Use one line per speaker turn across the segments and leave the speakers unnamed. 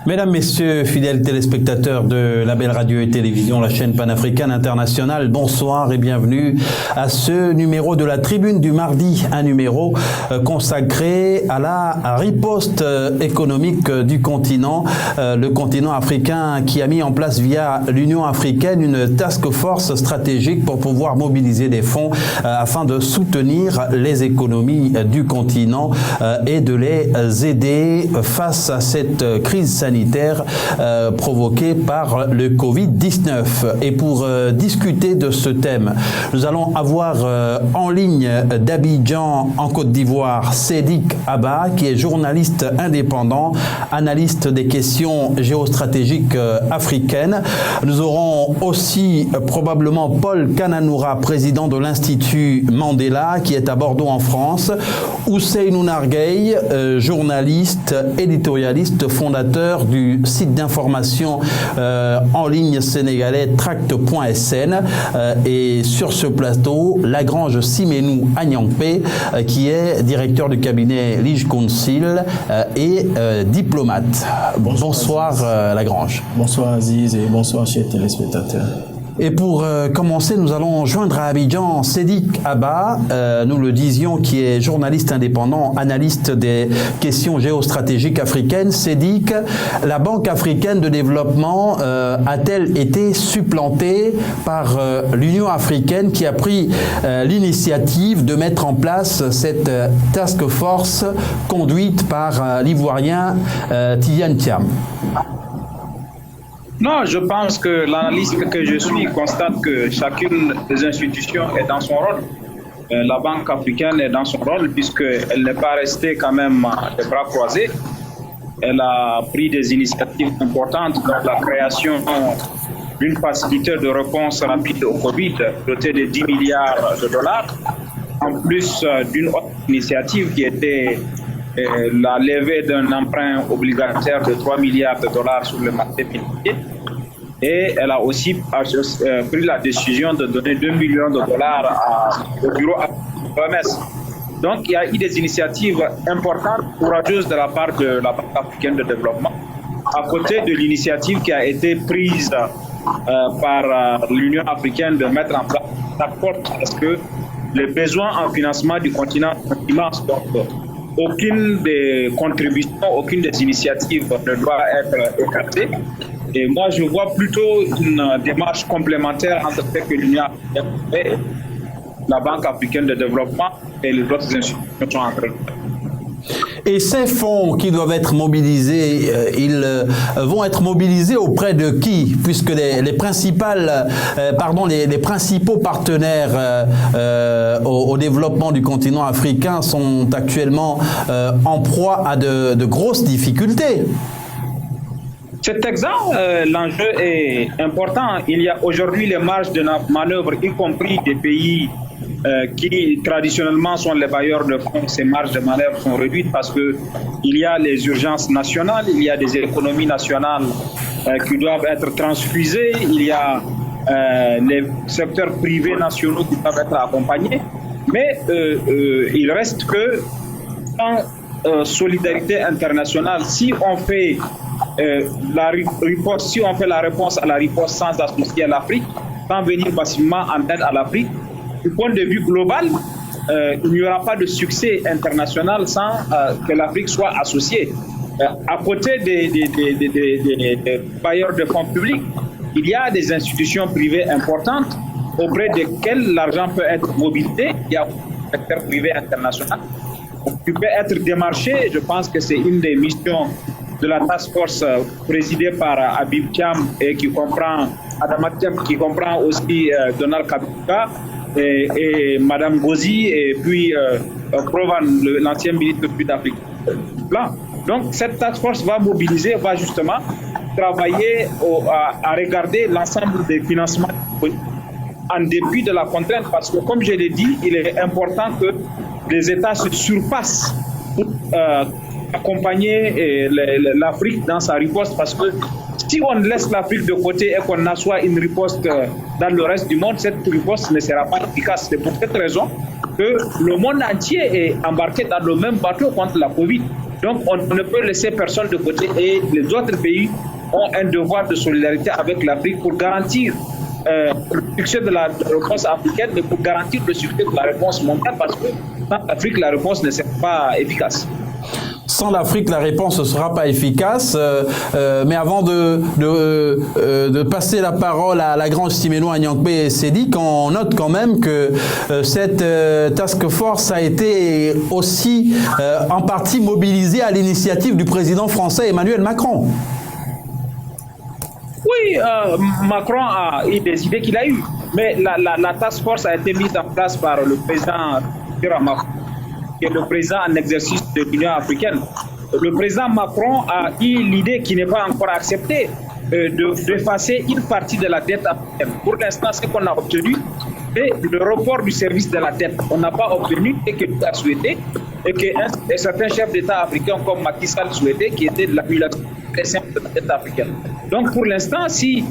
Mesdames, Messieurs, fidèles téléspectateurs de la belle radio et télévision, la chaîne panafricaine internationale, bonsoir et bienvenue à ce numéro de la Tribune du mardi, un numéro consacré à la riposte économique du continent, le continent africain qui a mis en place via l'Union africaine une task force stratégique pour pouvoir mobiliser des fonds afin de soutenir les économies du continent et de les aider face à cette crise sanitaire provoquée par le Covid-19. Et pour discuter de ce thème, nous allons avoir en ligne d'Abidjan en Côte d'Ivoire Sédik Abba, qui est journaliste indépendant, analyste des questions géostratégiques africaines. Nous aurons aussi probablement Paul Kananoura, président de l'Institut Mandela, qui est à Bordeaux en France, Ousseynou Nargueil, journaliste, éditorialiste, fondateur du site d'information en ligne sénégalais tract.sn, et sur ce plateau, Lagrange Simenou Agnampé, qui est directeur du cabinet Lige Council et diplomate. Bonsoir Lagrange.
Bonsoir Aziz et bonsoir chers téléspectateurs.
Et pour commencer, nous allons joindre à Abidjan Sédik Abba, nous le disions, qui est journaliste indépendant, analyste des questions géostratégiques africaines. Sédik, la Banque africaine de développement a-t-elle été supplantée par l'Union africaine qui a pris l'initiative de mettre en place cette task force conduite par l'Ivoirien Tidiane Thiam?
Non, je pense que l'analyste que je suis constate que chacune des institutions est dans son rôle. La Banque africaine est dans son rôle puisqu'elle n'est pas restée quand même les bras croisés. Elle a pris des initiatives importantes dans la création d'une facilité de réponse rapide au Covid, dotée de 10 milliards de dollars, en plus d'une autre initiative qui était la levée d'un emprunt obligataire de 3 milliards de dollars sur le marché financier. Et elle a aussi pris la décision de donner 2 millions de dollars au bureau OMS. Donc il y a eu des initiatives importantes, courageuses de la part de la Banque africaine de développement, à côté de l'initiative qui a été prise par l'Union africaine de mettre en place la porte, parce que les besoins en financement du continent sont immenses. Donc, aucune des contributions, aucune des initiatives ne doit être écartée. Et moi, je vois plutôt une démarche complémentaire entre ce que l'Union africaine fait, la Banque africaine de développement et les autres institutions sont en train.
Et ces fonds qui doivent être mobilisés, ils vont être mobilisés auprès de qui? Puisque les principaux partenaires au développement du continent africain sont actuellement en proie à de grosses difficultés.
C'est exact, l'enjeu est important. Il y a aujourd'hui les marges de manœuvre, y compris des pays qui traditionnellement sont les bailleurs de fonds. Ces marges de manœuvre sont réduites parce qu'il y a les urgences nationales, il y a des économies nationales qui doivent être transfusées, il y a les secteurs privés nationaux qui doivent être accompagnés. Mais il reste que sans solidarité internationale, si on fait la réponse à la riposte sans associer l'Afrique, sans venir facilement en aide à l'Afrique, du point de vue global, il n'y aura pas de succès international sans que l'Afrique soit associée. À côté des bailleurs de fonds publics, il y a des institutions privées importantes auprès desquelles l'argent peut être mobilisé. Il y a le secteur privé international qui peut être démarché. Je pense que c'est une des missions de la task force présidée par Habib Thiam et qui comprend Adama Thiam, qui comprend aussi Donald Kabuka et Madame Gozi et puis Provan, l'ancien ministre sud-africain. Donc cette task force va mobiliser, va justement travailler à regarder l'ensemble des financements en dépit de la contrainte, parce que comme je l'ai dit, il est important que les États se surpassent pour accompagner l'Afrique dans sa riposte, parce que si on laisse l'Afrique de côté et qu'on assoit une riposte dans le reste du monde, cette riposte ne sera pas efficace. C'est pour cette raison que le monde entier est embarqué dans le même bateau contre la Covid. Donc, on ne peut laisser personne de côté et les autres pays ont un devoir de solidarité avec l'Afrique pour garantir le succès de la réponse africaine, mais pour garantir le succès de la réponse mondiale, parce que sans l'Afrique, la réponse ne sera pas efficace.
Sans l'Afrique, la réponse ne sera pas efficace. Mais avant de passer la parole à Lagrange Siméno Agnangbé Sédic, on note quand même que cette task force a été aussi en partie mobilisée à l'initiative du président français Emmanuel Macron.
Oui, Macron a eu des idées qu'il a eues, mais la task force a été mise en place par le président Macron, qui est le président en exercice de l'Union africaine. Le président Macron a eu l'idée qui n'est pas encore acceptée d'effacer une partie de la dette africaine. Pour l'instant, ce qu'on a obtenu, c'est le report du service de la dette. On n'a pas obtenu ce que nous a souhaité et que certains chefs d'État africains comme Macky Sall souhaitaient, qui était de l'annulation très simple de la dette africaine. Donc pour l'instant, si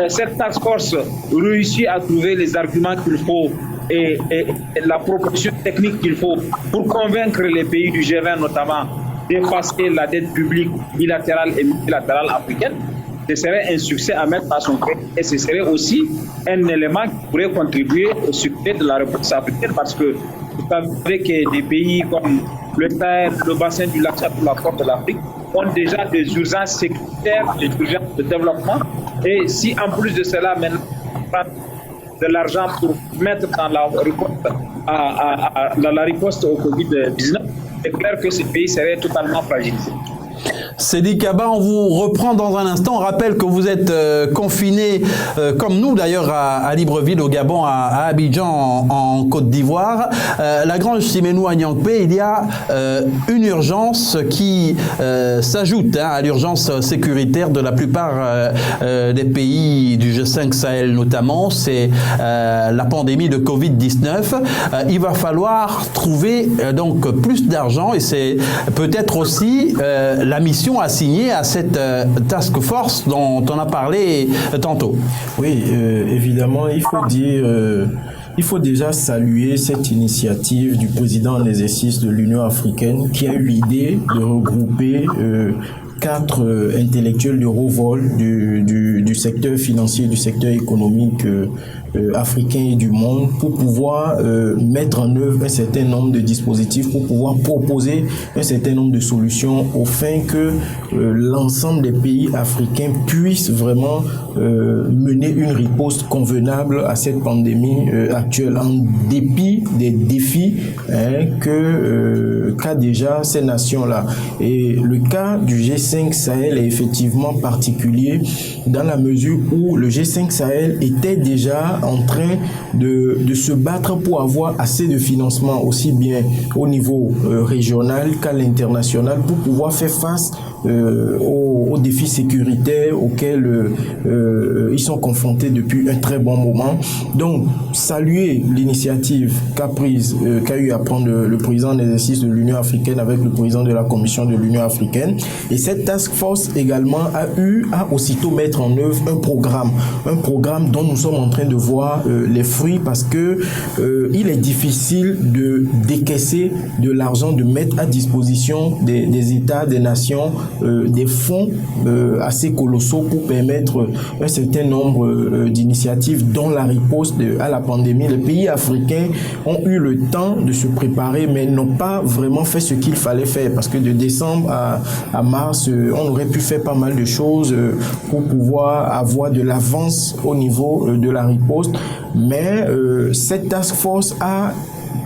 cette task force réussit à trouver les arguments qu'il faut et la proposition technique qu'il faut pour convaincre les pays du G20 notamment d'effacer la dette publique bilatérale et multilatérale africaine, ce serait un succès à mettre à son crédit et ce serait aussi un élément qui pourrait contribuer au succès de la réponse africaine, parce que vous savez que des pays comme le Sahel, le bassin du lac Tchad ou la Côte de l'Afrique ont déjà des urgences sécuritaires, des urgences de développement, et si en plus de cela maintenant on prend de l'argent pour mettre dans la riposte au Covid-19, c'est clair que ce pays serait totalement fragilisé.
Sédic Kaba, on vous reprend dans un instant. On rappelle que vous êtes confiné, comme nous d'ailleurs, à Libreville, au Gabon, à Abidjan, en Côte d'Ivoire. Lagrange Siméno Agnangbé, il y a une urgence qui s'ajoute à l'urgence sécuritaire de la plupart des pays du G5 Sahel notamment. C'est la pandémie de Covid-19. Il va falloir trouver donc plus d'argent et c'est peut-être aussi la mission assignée à cette task force dont on a parlé tantôt.
Oui, évidemment, il faut déjà saluer cette initiative du président en exercice de l'Union africaine qui a eu l'idée de regrouper 4 intellectuels de haut vol du secteur financier, du secteur économique africain et du monde pour pouvoir mettre en œuvre un certain nombre de dispositifs, pour pouvoir proposer un certain nombre de solutions au fin que l'ensemble des pays africains puissent vraiment mener une riposte convenable à cette pandémie actuelle, en dépit des défis qu'a déjà ces nations-là. Et le cas du G5 Sahel est effectivement particulier dans la mesure où le G5 Sahel était déjà en train de se battre pour avoir assez de financement, aussi bien au niveau régional qu'à l'international, pour pouvoir faire face aux défis sécuritaires auxquels ils sont confrontés depuis un très bon moment. Donc, saluer l'initiative qu'a eu à prendre le président d'exercice de l'Union africaine avec le président de la Commission de l'Union africaine. Et cette task force également a aussitôt mettre en œuvre un programme dont nous sommes en train de voir les fruits, parce que il est difficile de décaisser de l'argent, de mettre à disposition des États, des nations, des fonds assez colossaux pour permettre un certain nombre d'initiatives dont la riposte à la pandémie. Les pays africains ont eu le temps de se préparer, mais n'ont pas vraiment fait ce qu'il fallait faire, parce que de décembre à mars, on aurait pu faire pas mal de choses pour pouvoir avoir de l'avance au niveau de la riposte, mais cette task force a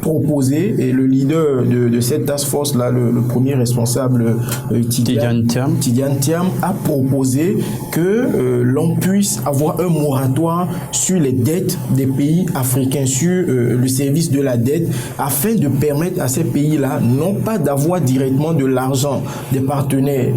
proposé, et le leader de cette task force là, le premier responsable Tidiane Thiam a proposé que l'on puisse avoir un moratoire sur les dettes des pays africains, sur le service de la dette, afin de permettre à ces pays là non pas d'avoir directement de l'argent des partenaires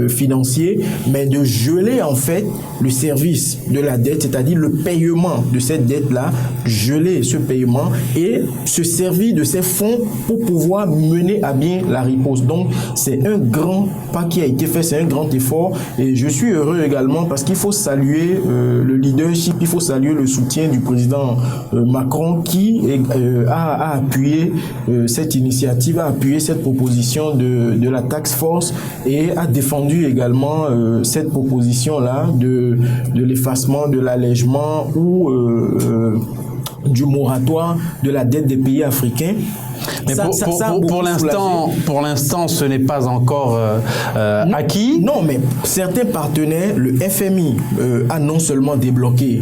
financiers, mais de geler en fait le service de la dette, c'est-à-dire le paiement de cette dette là, geler ce paiement, et ce servir de ces fonds pour pouvoir mener à bien la riposte. Donc, c'est un grand pas qui a été fait, c'est un grand effort. Et je suis heureux également parce qu'il faut saluer le leadership, il faut saluer le soutien du président Macron qui a appuyé cette initiative, a appuyé cette proposition de la task force et a défendu également cette proposition-là de l'effacement, de l'allègement ou du moratoire de la dette des pays africains.
Mais pour l'instant, ce n'est pas encore acquis.
Non, mais certains partenaires, le FMI a non seulement débloqué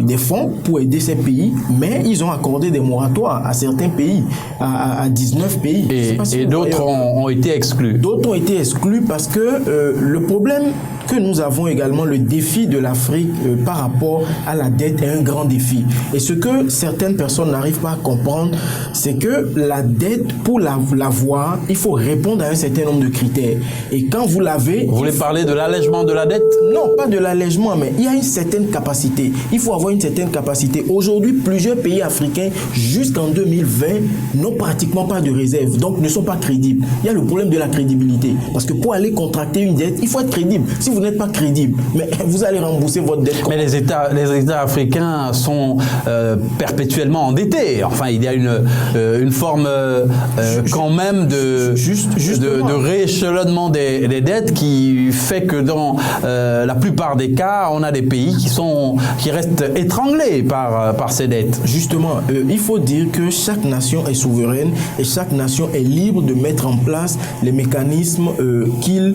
des fonds pour aider ces pays, mais ils ont accordé des moratoires à certains pays, à 19 pays.
Et d'autres ont été exclus.
D'autres ont été exclus parce que le problème que nous avons également, le défi de l'Afrique par rapport à la dette est un grand défi. Et ce que certaines personnes n'arrivent pas à comprendre, c'est que la dette, pour l'avoir, il faut répondre à un certain nombre de critères. Et quand vous l'avez...
Vous voulez parler de l'allègement de la dette?
Non, pas de l'allègement, mais il y a une certaine capacité. Il faut avoir une certaine capacité. Aujourd'hui, plusieurs pays africains, jusqu'en 2020, n'ont pratiquement pas de réserve, donc ne sont pas crédibles. Il y a le problème de la crédibilité. Parce que pour aller contracter une dette, il faut être crédible. Si vous n'êtes pas crédible, mais vous allez rembourser votre dette.
Mais les États africains sont perpétuellement endettés. Enfin, il y a une forme quand même de rééchelonnement des dettes qui fait que dans la plupart des cas, on a des pays qui restent étranglés par ces dettes.
Justement, il faut dire que chaque nation est souveraine et chaque nation est libre de mettre en place les mécanismes auxquels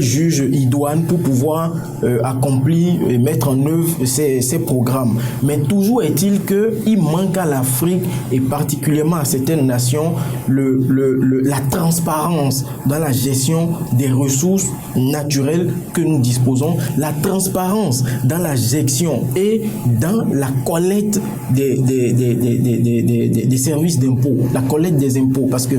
juge idoine pour pouvoir accomplir et mettre en œuvre ces programmes. Mais toujours est-il qu'il manque à l'Afrique et particulièrement à certaines nations la transparence dans la gestion des ressources naturelles que nous disposons, la transparence dans la gestion et dans la collecte des services d'impôts, la collecte des impôts, parce que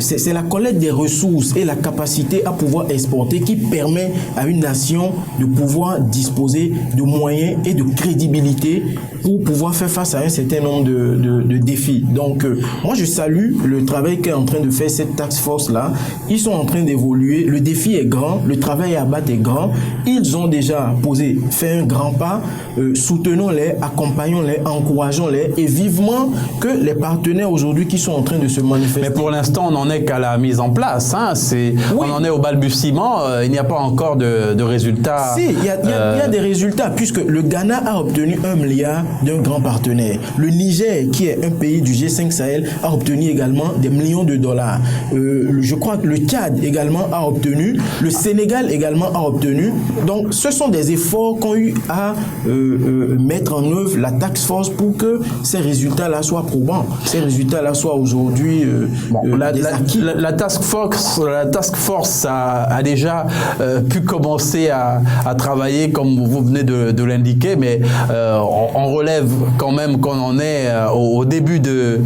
c'est la collecte des ressources et la capacité à pouvoir exporter qui permet à une nation de pouvoir disposer de moyens et de crédibilité pour pouvoir faire face à un certain nombre de défis. Donc, moi, je salue le travail qu'est en train de faire cette task force-là. Ils sont en train d'évoluer. Le défi est grand. Le travail à abattre est grand. Ils ont déjà fait un grand pas. Soutenons-les, accompagnons-les, encourageons-les et vivement que les partenaires aujourd'hui qui sont en train de se manifester.
Mais pour l'instant, on n'en est qu'à la mise en place. Hein. On en est au balbutiement. Il n'y a pas encore de résultats.
Si, il y a des résultats puisque le Ghana a obtenu 1 milliard d'un grand partenaire. Le Niger, qui est un pays du G5 Sahel, a obtenu également des millions de dollars. Je crois que le Tchad également a obtenu, le Sénégal également a obtenu. Donc, ce sont des efforts qu'ont eu à mettre en œuvre la task force pour que ces résultats-là soient probants. Ces résultats-là soient aujourd'hui
la task force a déjà pu commencer à travailler comme vous venez de l'indiquer, mais on relève quand même qu'on en est au début de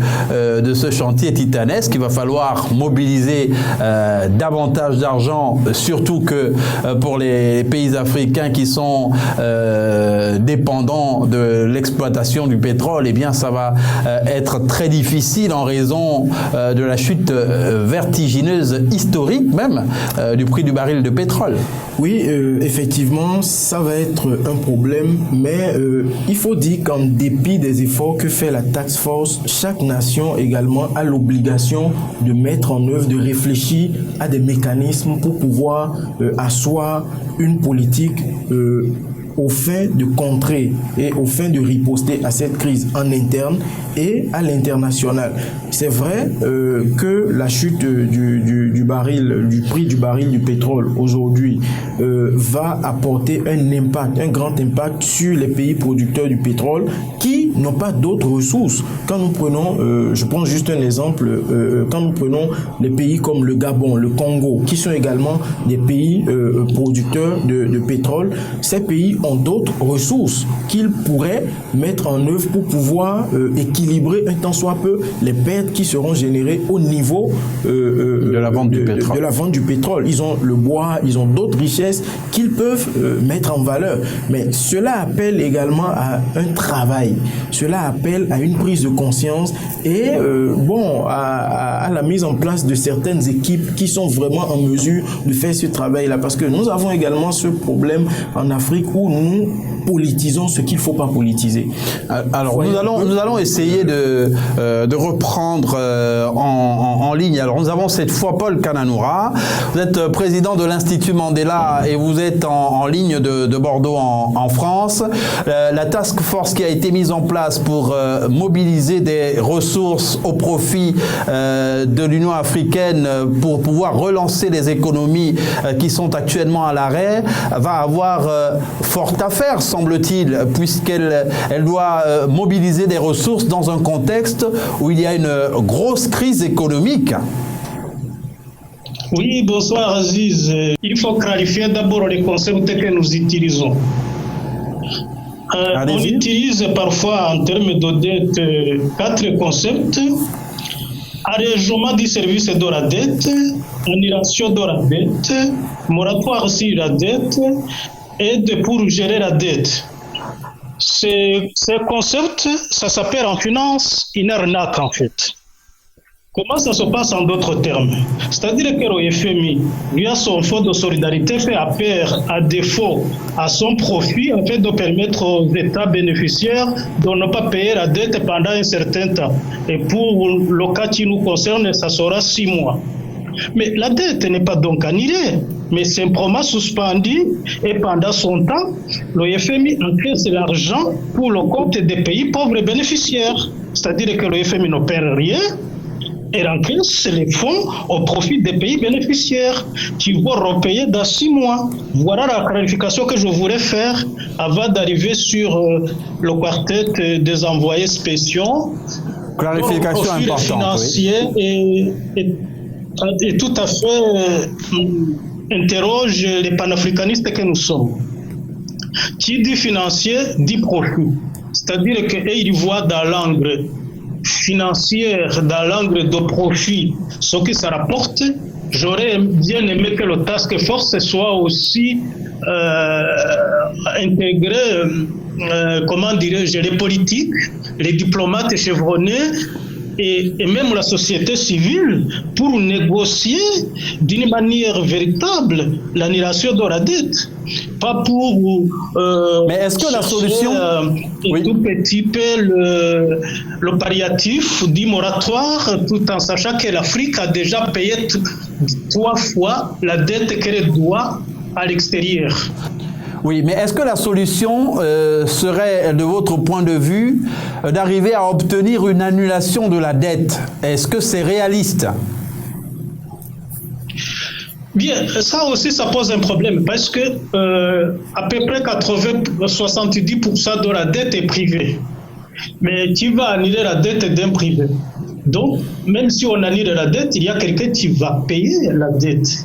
ce chantier titanesque. Il va falloir mobiliser davantage d'argent, surtout que pour les pays africains qui sont dépendants de l'exploitation du pétrole, eh bien ça va être très difficile en raison de la chute vertigineuse historique même du prix du baril de pétrole.
Oui, effectivement, ça va être un problème, mais il faut dire qu'en dépit des efforts que fait la task force, chaque nation également a l'obligation de mettre en œuvre, de réfléchir à des mécanismes pour pouvoir asseoir une politique au fin de contrer et au fin de riposter à cette crise en interne et à l'international. C'est vrai que la chute du prix du baril du pétrole aujourd'hui va apporter un grand impact sur les pays producteurs du pétrole qui n'ont pas d'autres ressources. Quand nous prenons, je prends juste un exemple, quand nous prenons les pays comme le Gabon, le Congo, qui sont également des pays producteurs de pétrole, ces pays ont ont d'autres ressources qu'ils pourraient mettre en œuvre pour pouvoir équilibrer un tant soit peu les pertes qui seront générées au niveau
de la vente du pétrole.
De la vente du pétrole. Ils ont le bois, ils ont d'autres richesses qu'ils peuvent mettre en valeur. Mais cela appelle également à un travail. Cela appelle à une prise de conscience et à la mise en place de certaines équipes qui sont vraiment en mesure de faire ce travail-là. Parce que nous avons également ce problème en Afrique où nous politisons ce qu'il ne faut pas politiser.
Alors, nous allons essayer de reprendre en ligne. Alors, nous avons cette fois Paul Kananoura. Vous êtes président de l'Institut Mandela et vous êtes en ligne de Bordeaux en France. La task force qui a été mise en place pour mobiliser des ressources au profit de l'Union africaine pour pouvoir relancer les économies qui sont actuellement à l'arrêt va avoir fort à faire, semble-t-il, puisqu'elle doit mobiliser des ressources dans un contexte où il y a une grosse crise économique.
Oui, bonsoir Aziz. Il faut clarifier d'abord les concepts que nous utilisons. On utilise parfois en termes de dette 4 concepts. Allègement du service de la dette, annulation de la dette, moratoire sur la dette, aide pour gérer la dette. Ces concepts, ça s'appelle en finance une arnaque en fait. Comment ça se passe en d'autres termes? C'est-à-dire que le FMI, via son fonds de solidarité, fait appel à défaut à son profit afin de permettre aux États bénéficiaires de ne pas payer la dette pendant un certain temps. Et pour le cas qui nous concerne, ça sera 6 mois. Mais la dette n'est pas donc annulée, mais simplement suspendue et pendant son temps, le FMI encaisse l'argent pour le compte des pays pauvres et bénéficiaires. C'est-à-dire que le FMI ne perd rien, et encaisse les fonds au profit des pays bénéficiaires qui vont repayer dans 6 mois. Voilà la clarification que je voulais faire avant d'arriver sur le quartet des envoyés spéciaux.
Clarification importante.
Financier oui. et tout à fait interroge les panafricanistes que nous sommes. Qui dit financier dit profit. C'est-à-dire qu'ils voient dans l'angle financière, dans l'angle de profit, ce qui ça rapporte. J'aurais bien aimé que le task force soit aussi intégré, comment dirais-je, les politiques, les diplomates chevronnés et même la société civile pour négocier d'une manière véritable l'annulation de la dette. Pas pour
mais est-ce que la solution
oui. Tout petit peu le palliatif du moratoire, tout en sachant que l'Afrique a déjà payé 3 fois la dette qu'elle doit à l'extérieur.
Oui, mais est-ce que la solution serait, de votre point de vue, d'arriver à obtenir une annulation de la dette? Est-ce que c'est réaliste?
Bien, ça aussi, ça pose un problème parce que à peu près 70% de la dette est privée. Mais qui va annuler la dette d'un privé? Donc, même si on annule la dette, il y a quelqu'un qui va payer la dette.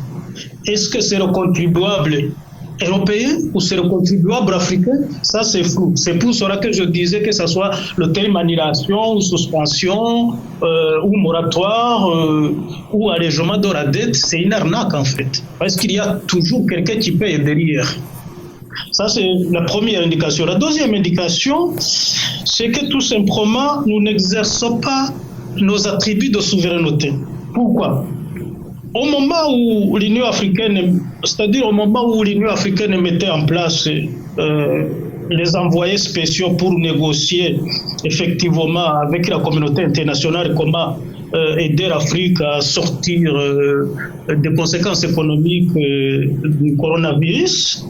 Est-ce que c'est le contribuable européen ou c'est le contribuable africain? Ça, c'est flou. C'est pour cela que je disais que ce soit le terme annulation ou suspension ou moratoire ou allègement de la dette, c'est une arnaque en fait. Parce qu'il y a toujours quelqu'un qui paye derrière. Ça, c'est la première indication. La deuxième indication, c'est que tout simplement, nous n'exerçons pas nos attributs de souveraineté. Pourquoi? Au moment où l'Union africaine, c'est-à-dire au moment où l'Union africaine mettait en place les envoyés spéciaux pour négocier effectivement avec la communauté internationale comment aider l'Afrique à sortir des conséquences économiques du coronavirus,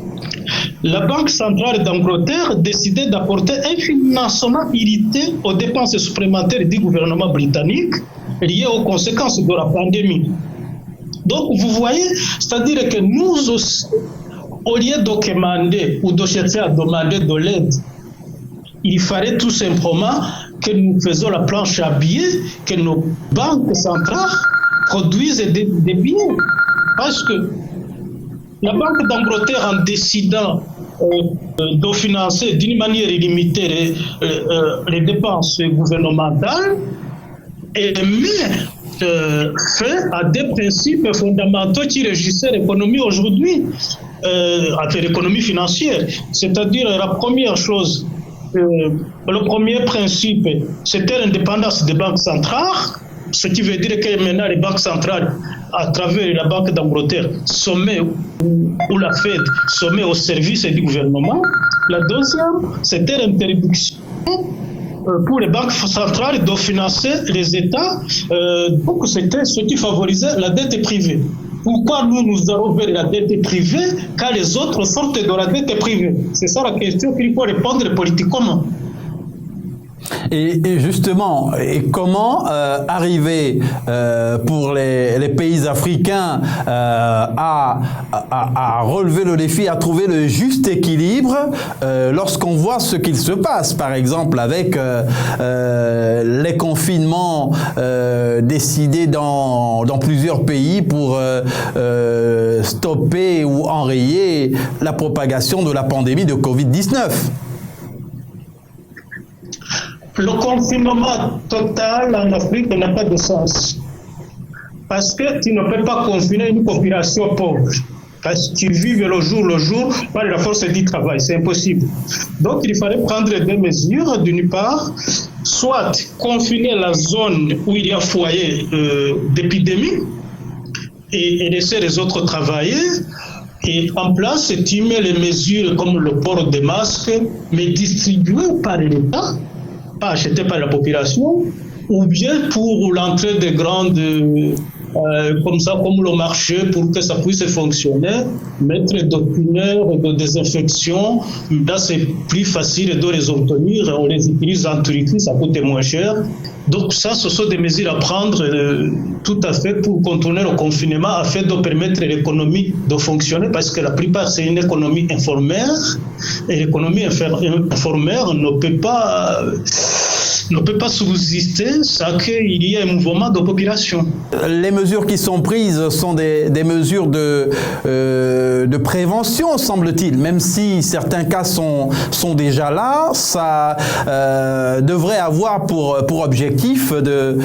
la Banque centrale d'Angleterre décidait d'apporter un financement illimité aux dépenses supplémentaires du gouvernement britannique liées aux conséquences de la pandémie. Donc, vous voyez, c'est-à-dire que nous aussi, au lieu de demander ou de chercher à demander de l'aide, il fallait tout simplement que nous faisions la planche à billets, que nos banques centrales produisent des billets. Parce que la Banque d'Angleterre, en décidant de financer d'une manière illimitée les dépenses gouvernementales et met fin à des principes fondamentaux qui régissaient l'économie aujourd'hui, l'économie financière. C'est-à-dire la première chose, le premier principe, c'était l'indépendance des banques centrales, ce qui veut dire que maintenant les banques centrales, à travers la Banque d'Angleterre, sont ou la Fed, sont au service du gouvernement. La deuxième, c'était l'interdiction pour les banques centrales de financer les États. Donc c'était ce qui favorisait la dette privée. Pourquoi nous allons vers la dette privée quand les autres sortent de la dette privée? C'est ça la question qu'il faut répondre politiquement.
Et justement, comment arriver pour les pays africains à relever le défi, à trouver le juste équilibre lorsqu'on voit ce qu'il se passe, par exemple avec les confinements décidés dans plusieurs pays pour stopper ou enrayer la propagation de la pandémie de Covid-19.
Le confinement total en Afrique n'a pas de sens. Parce que tu ne peux pas confiner une population pauvre. Parce qu'ils vivent le jour par la force du travail. C'est impossible. Donc il fallait prendre des mesures, d'une part, soit confiner la zone où il y a foyer d'épidémie et laisser les autres travailler. Et en place, tu mets les mesures comme le port des masques, mais distribuées par l'État, pas acheté par la population, ou bien pour l'entrée des grandes, comme ça, comme le marché, pour que ça puisse fonctionner, mettre des tuneurs de désinfection. Là, c'est plus facile de les obtenir. On les utilise en Turquie, ça coûte moins cher. Donc ça, ce sont des mesures à prendre tout à fait pour contourner le confinement afin de permettre à l'économie de fonctionner, parce que la plupart, c'est une économie informelle, et l'économie informelle ne peut pas subsister sans qu'il y ait un mouvement de population.
Les mesures qui sont prises sont des mesures de prévention, semble-t-il. Même si certains cas sont déjà là, ça devrait avoir pour objectif de,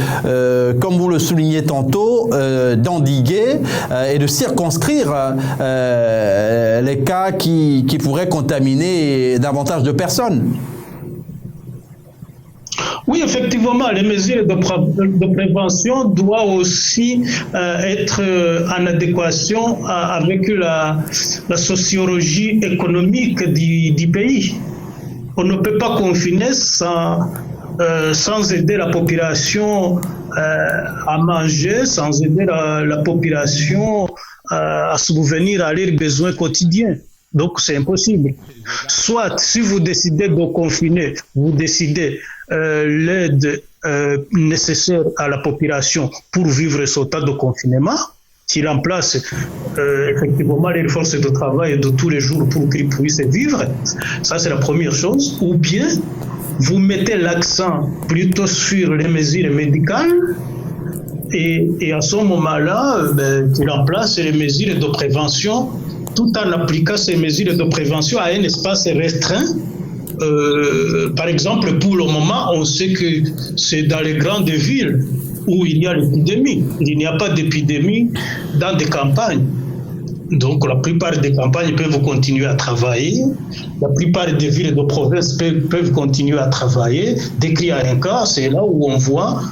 comme vous le soulignez tantôt, d'endiguer et de circonscrire les cas qui pourraient contaminer davantage de personnes.
Oui, effectivement, les mesures de prévention doivent aussi être en adéquation avec la sociologie économique du pays. On ne peut pas confiner sans aider la population à manger, sans aider la population à subvenir à leurs besoins quotidiens. Donc, c'est impossible. Soit, si vous décidez de confiner, vous décidez l'aide nécessaire à la population pour vivre ce temps de confinement, qui remplace effectivement les forces de travail de tous les jours pour qu'ils puissent vivre. Ça, c'est la première chose. Ou bien, vous mettez l'accent plutôt sur les mesures médicales et à ce moment-là, tu remplaces les mesures de prévention tout en appliquant ces mesures de prévention à un espace restreint. Par exemple, pour le moment, on sait que c'est dans les grandes villes où il y a l'épidémie. Il n'y a pas d'épidémie dans des campagnes. Donc, la plupart des campagnes peuvent continuer à travailler. La plupart des villes de province peuvent continuer à travailler. Dès qu'il y a un cas, c'est là où on voit,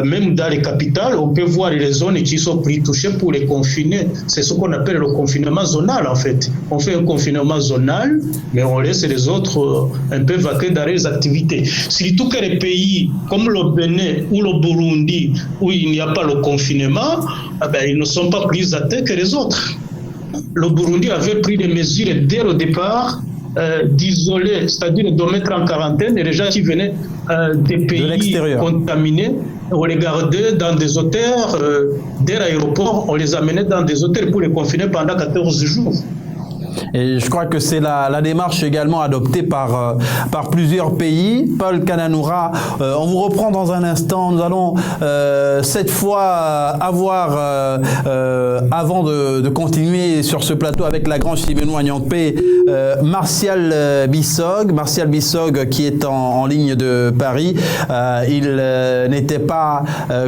même dans les capitales, on peut voir les zones qui sont plus touchées pour les confiner. C'est ce qu'on appelle le confinement zonal, en fait. On fait un confinement zonal, mais on laisse les autres un peu vaquer dans les activités. Surtout que les pays comme le Bénin ou le Burundi, où il n'y a pas le confinement, ils ne sont pas plus atteints que les autres. Le Burundi avait pris des mesures dès le départ d'isoler, c'est-à-dire de mettre en quarantaine les gens qui venaient des pays contaminés. On les gardait dans des hôtels, dès l'aéroport, on les amenait dans des hôtels pour les confiner pendant 14 jours.
Et je crois que c'est la démarche également adoptée par plusieurs pays. Paul Kananoura, on vous reprend dans un instant. Nous allons cette fois avoir, avant de continuer sur ce plateau avec la Grange Sibenoua Nyangpé, Martial Bissog qui est en ligne de Paris. Il n'était pas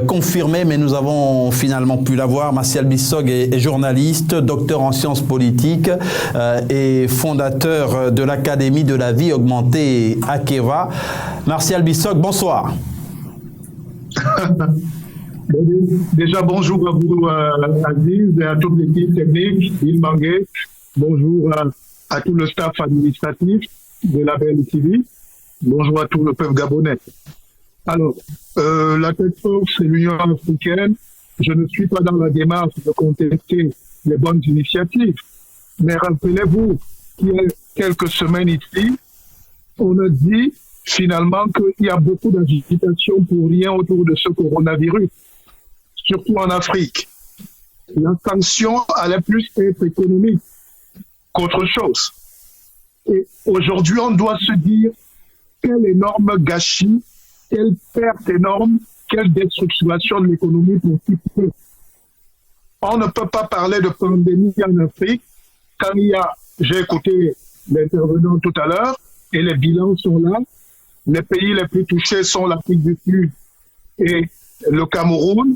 confirmé, mais nous avons finalement pu l'avoir. Martial Bissog est journaliste, docteur en sciences politiques et fondateur de l'Académie de la vie augmentée Akeva. Martial Bissog, bonsoir.
Déjà, bonjour à vous, Aziz, et à toute l'équipe technique, Ilmangué. Bonjour à tout le staff administratif de la BLTV. Bonjour à tout le peuple gabonais. Alors, la Task Force et l'Union africaine, je ne suis pas dans la démarche de contester les bonnes initiatives, mais rappelez-vous qu'il y a quelques semaines ici, on a dit finalement qu'il y a beaucoup d'agitation pour rien autour de ce coronavirus, surtout en Afrique. La sanction allait plus être économique qu'autre chose. Et aujourd'hui, on doit se dire quel énorme gâchis, quelle perte énorme, quelle déstructuration de l'économie pour si peu. On ne peut pas parler de pandémie en Afrique quand il y a, j'ai écouté l'intervenant tout à l'heure, et les bilans sont là. Les pays les plus touchés sont l'Afrique du Sud et le Cameroun,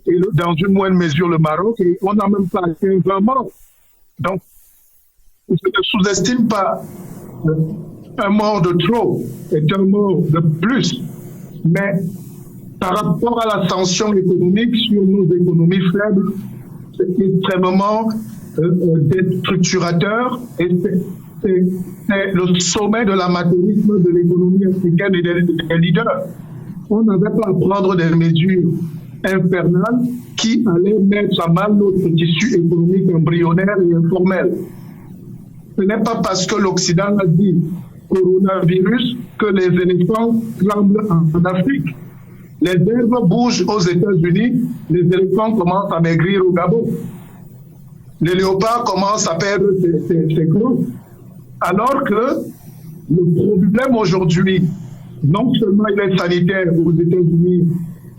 et dans une moindre mesure le Maroc, et on n'a même pas atteint 20 morts. Donc, je ne sous-estime pas un mort de trop et un mort de plus, mais par rapport à la tension économique sur nos économies faibles, c'est extrêmement déstructurateur et c'est le sommet de l'amateurisme de l'économie africaine et des leaders. On n'avait pas à prendre des mesures infernales qui allaient mettre à mal notre tissu économique embryonnaire et informel. Ce n'est pas parce que l'Occident a dit coronavirus que les éléphants tremblent en Afrique. Les herbes bougent aux États-Unis, les éléphants commencent à maigrir au Gabon. Les léopards commencent à perdre ses crocs. Alors que le problème aujourd'hui, non seulement il est sanitaire aux États-Unis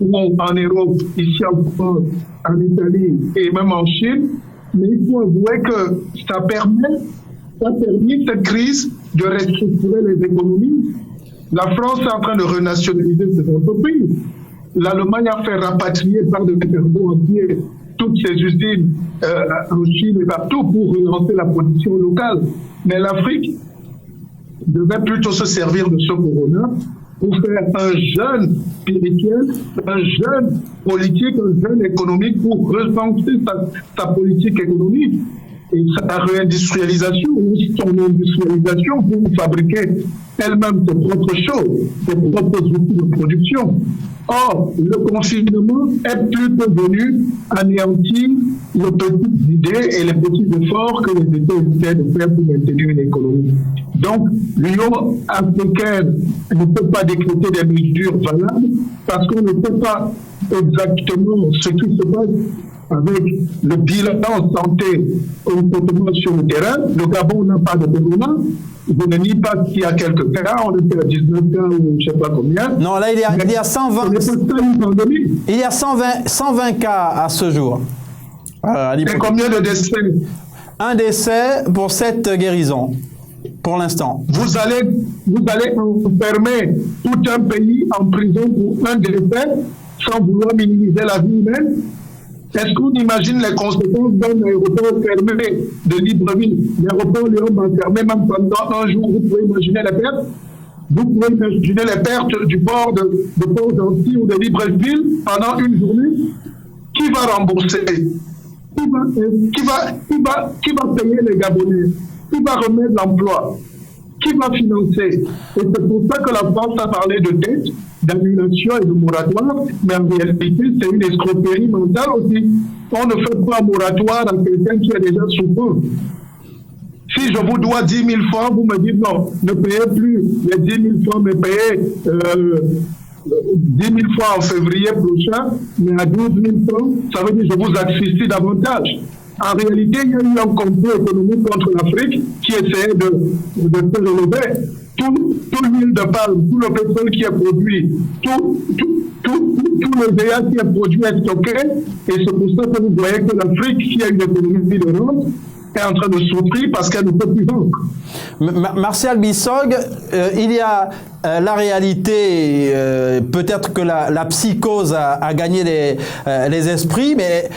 ou en Europe, ici en France, en Italie et même en Chine, mais il faut avouer que ça a permis cette crise de restructurer les économies. La France est en train de renationaliser ses entreprises. L'Allemagne a fait rapatrier par de cerveaux entiers toutes ses usines en Chine et partout pour relancer la production locale. Mais l'Afrique devait plutôt se servir de ce corona pour faire un jeûne spirituel, un jeûne politique, un jeûne économique pour repenser sa politique économique et sa réindustrialisation ou son industrialisation pour fabriquer elle-même ses propres choses, ses propres outils de production. Or, le confinement est plutôt venu anéantir les petites idées et les petits efforts que les États essaient de faire pour maintenir une économie. Donc, l'Union africaine ne peut pas décréter des mesures valables parce qu'on ne sait pas exactement ce qui se passe avec le bilan santé complètement sur le terrain. Le Gabon n'a pas de corona. Je ne nie pas qu'il y a quelques cas, on était à 19 cas ou je ne sais pas combien.
Non, là, il y a 120. Il y a 120 cas à ce jour.
Et combien de décès?
Un décès pour 7 guérisons, pour l'instant.
Vous allez enfermer tout un pays en prison pour un décès sans vouloir minimiser la vie humaine? Est-ce qu'on imagine les conséquences d'un aéroport fermé de Libreville? L'aéroport Léon va fermer même pendant un jour. Vous pouvez imaginer les pertes? Vous pouvez imaginer les pertes du port de Port-Gentil ou de Libreville pendant une journée? Qui va rembourser? Qui va payer les Gabonais? Qui va remettre l'emploi? Qui va financer? Et c'est pour ça que la France a parlé de dette, d'annulation et de moratoire, mais en réalité, c'est une escroquerie mentale aussi. On ne fait pas un moratoire à quelqu'un qui est déjà souffrant. Si je vous dois 10 000 francs, vous me dites non, ne payez plus les 10 000 francs, mais payez 10 000 francs en février prochain, mais à 12 000 francs, ça veut dire que je vous asphyxie davantage. En réalité, il y a eu un complot économique contre l'Afrique qui essayait de se relever. Tout l'huile de palme, tout le pétrole qui est produit, tout le VA qui est produit est stocké. Et c'est pour ça que vous voyez que l'Afrique, qui a une économie de rente, est en train de souffrir parce qu'elle ne peut plus vendre.
Martial Bissog, il y a la réalité, peut-être que la psychose a gagné les esprits, mais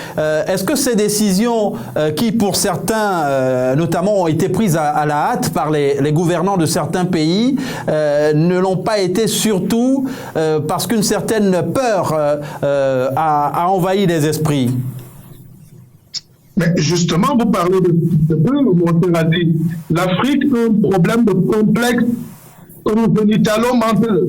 est-ce que ces décisions qui, pour certains, notamment, ont été prises à la hâte par les gouvernants de certains pays, ne l'ont pas été surtout parce qu'une certaine peur a envahi les esprits?
Mais justement, vous parlez de peur, mon cher Adi. L'Afrique a un problème de complexe congénitalo-mental.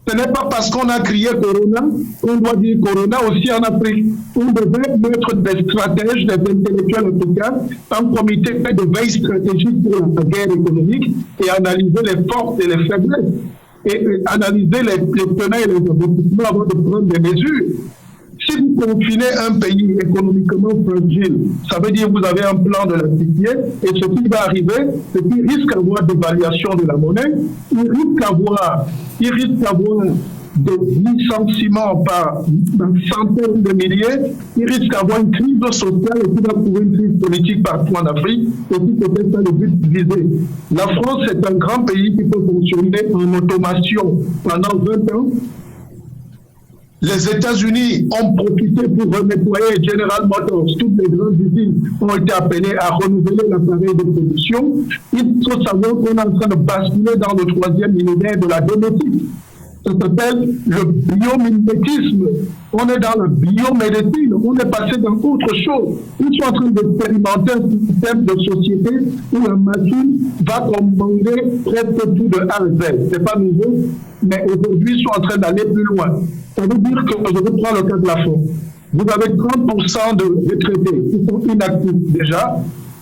Ce n'est pas parce qu'on a crié Corona qu'on doit dire Corona aussi en Afrique. On devait mettre des stratèges, des intellectuels africains, un comité de veille stratégique pour la guerre économique et analyser les forces et les faiblesses et analyser les tenants et les aboutissements avant de prendre des mesures. Si vous confinez un pays économiquement fragile, ça veut dire que vous avez un plan de l'assistier et ce qui va arriver, c'est qu'il risque d'avoir d'évaluation de la monnaie, il risque d'avoir des licenciements par centaines de milliers, il risque d'avoir une crise sociale et qui va trouver une crise politique partout en Afrique, et puis peut-être ça le but visé. La France est un grand pays qui peut fonctionner en automation pendant 20 ans. Les États-Unis ont profité pour nettoyer General Motors. Toutes les grandes usines ont été appelées à renouveler l'appareil de production. Il faut savoir qu'on est en train de basculer dans le 3e millénaire de la génétique. Ça s'appelle le biomimétisme. On est dans la biomédecine. On est passé dans autre chose. Ils sont en train d'expérimenter un système de société où la machine va commander presque tout de A à Z. C'est pas nouveau, mais aujourd'hui, ils sont en train d'aller plus loin. Ça veut dire que, je vais prendre le cas de la France. Vous avez 30% de retraités qui sont inactifs déjà.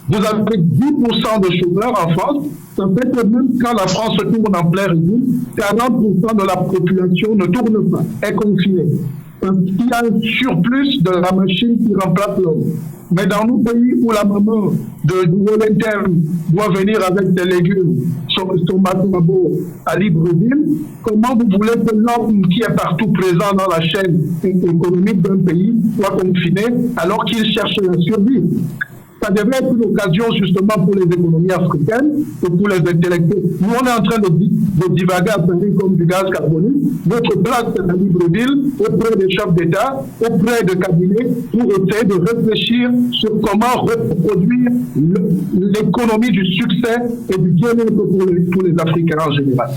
Vous avez 10% de chômeurs en France. Ça fait que même quand la France se tourne en plein régime, 40% de la population ne tourne pas, est confinée. Parce qu'il y a un surplus de la machine qui remplace l'homme. Mais dans nos pays où la maman de Wellington doit venir avec des légumes, son matabo à Libreville, comment vous voulez que l'homme qui est partout présent dans la chaîne économique d'un pays soit confiné alors qu'il cherche la survie? Ça devrait être une occasion justement pour les économies africaines et pour les intellectuels. Nous, on est en train de divaguer à Paris comme du gaz carbonique. Notre place, c'est à Libreville, auprès des chefs d'État, auprès de cabinets, pour essayer de réfléchir sur comment reproduire l'économie du succès et du bien-être pour les Africains en général.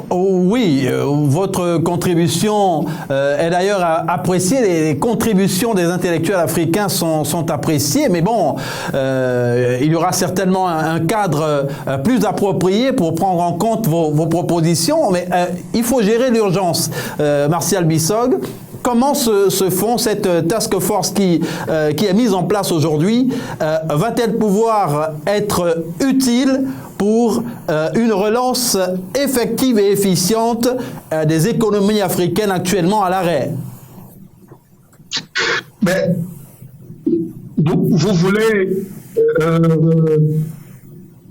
Oui, votre contribution est d'ailleurs appréciée. Les contributions des intellectuels africains sont appréciées, mais bon... il y aura certainement un cadre plus approprié pour prendre en compte vos propositions, mais il faut gérer l'urgence. Martial Bissog, comment se font cette task force qui est mise en place aujourd'hui? Va-t-elle pouvoir être utile pour une relance effective et efficiente des économies africaines actuellement à l'arrêt?
Mais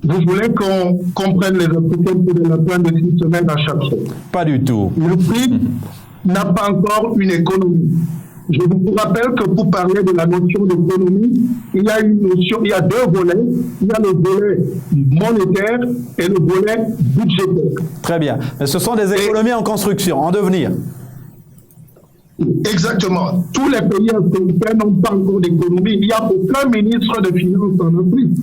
vous voulez qu'on comprenne les Africains pour de la fin de 6 semaines à chaque fois?
Pas du tout.
Le PIB n'a pas encore une économie. Je vous rappelle que pour parler de la notion d'économie, il y a 2 volets. Il y a le volet monétaire et le volet budgétaire.
Très bien. Mais ce sont des économies en construction, en devenir.
Exactement. Tous les pays africains n'ont pas encore d'économie. Il n'y a aucun ministre de finances en Afrique.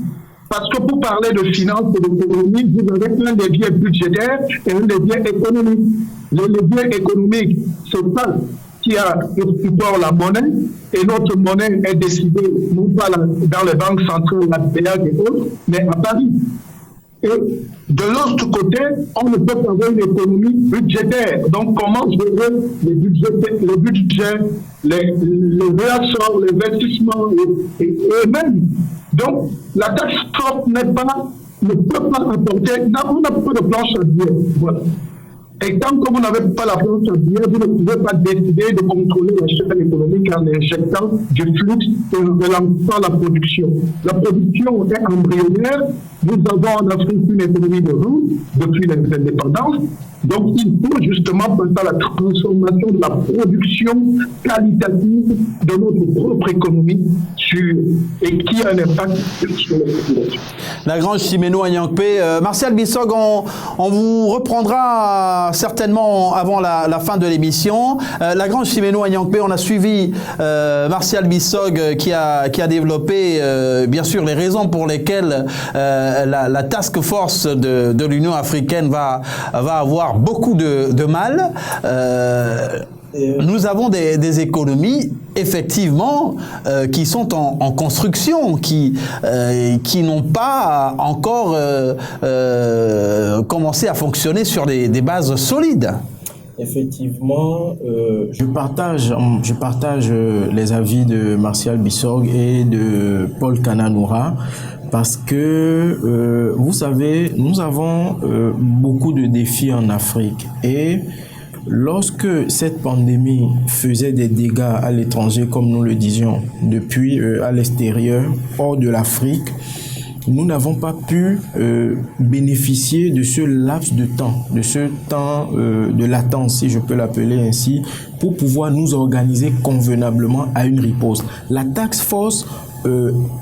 Parce que pour parler de finances et d'économie, vous avez un levier budgétaire et un levier économique. Le levier économique, c'est ça qui a support la monnaie, et notre monnaie est décidée non pas dans les banques centrales, la BEAC et autres, mais à Paris. Et de l'autre côté, on ne peut pas avoir une économie budgétaire. Donc, comment gérer les budgets, les réassorts, les investissements et même. Donc, la taxe forte ne peut pas apporter, on n'a pas de planche à dire. Voilà. Et tant que vous n'avez pas la planche à billets, vous ne pouvez pas décider de contrôler la chaîne économique en injectant du flux et en relançant la production. La production est embryonnaire. Nous avons en Afrique une économie de rente depuis l'indépendance. Donc, il faut justement penser à la transformation de la production qualitative de notre propre économie et qui a un impact sur la population.
Lagrange Chimeno Anyangpe, Martial Bissog, on vous reprendra certainement avant la fin de l'émission. Lagrange Chimeno Anyangpe, on a suivi Martial Bissog qui a développé bien sûr les raisons pour lesquelles la task force de l'Union africaine va avoir beaucoup de mal. Nous avons des économies effectivement qui sont en construction, qui n'ont pas encore commencé à fonctionner sur des bases solides.
Effectivement, je partage les avis de Martial Bissog et de Paul Kananoura parce que, vous savez, nous avons beaucoup de défis en Afrique et lorsque cette pandémie faisait des dégâts à l'étranger, comme nous le disions, depuis à l'extérieur, hors de l'Afrique, nous n'avons pas pu bénéficier de ce laps de temps, de latence, si je peux l'appeler ainsi, pour pouvoir nous organiser convenablement à une riposte. La task force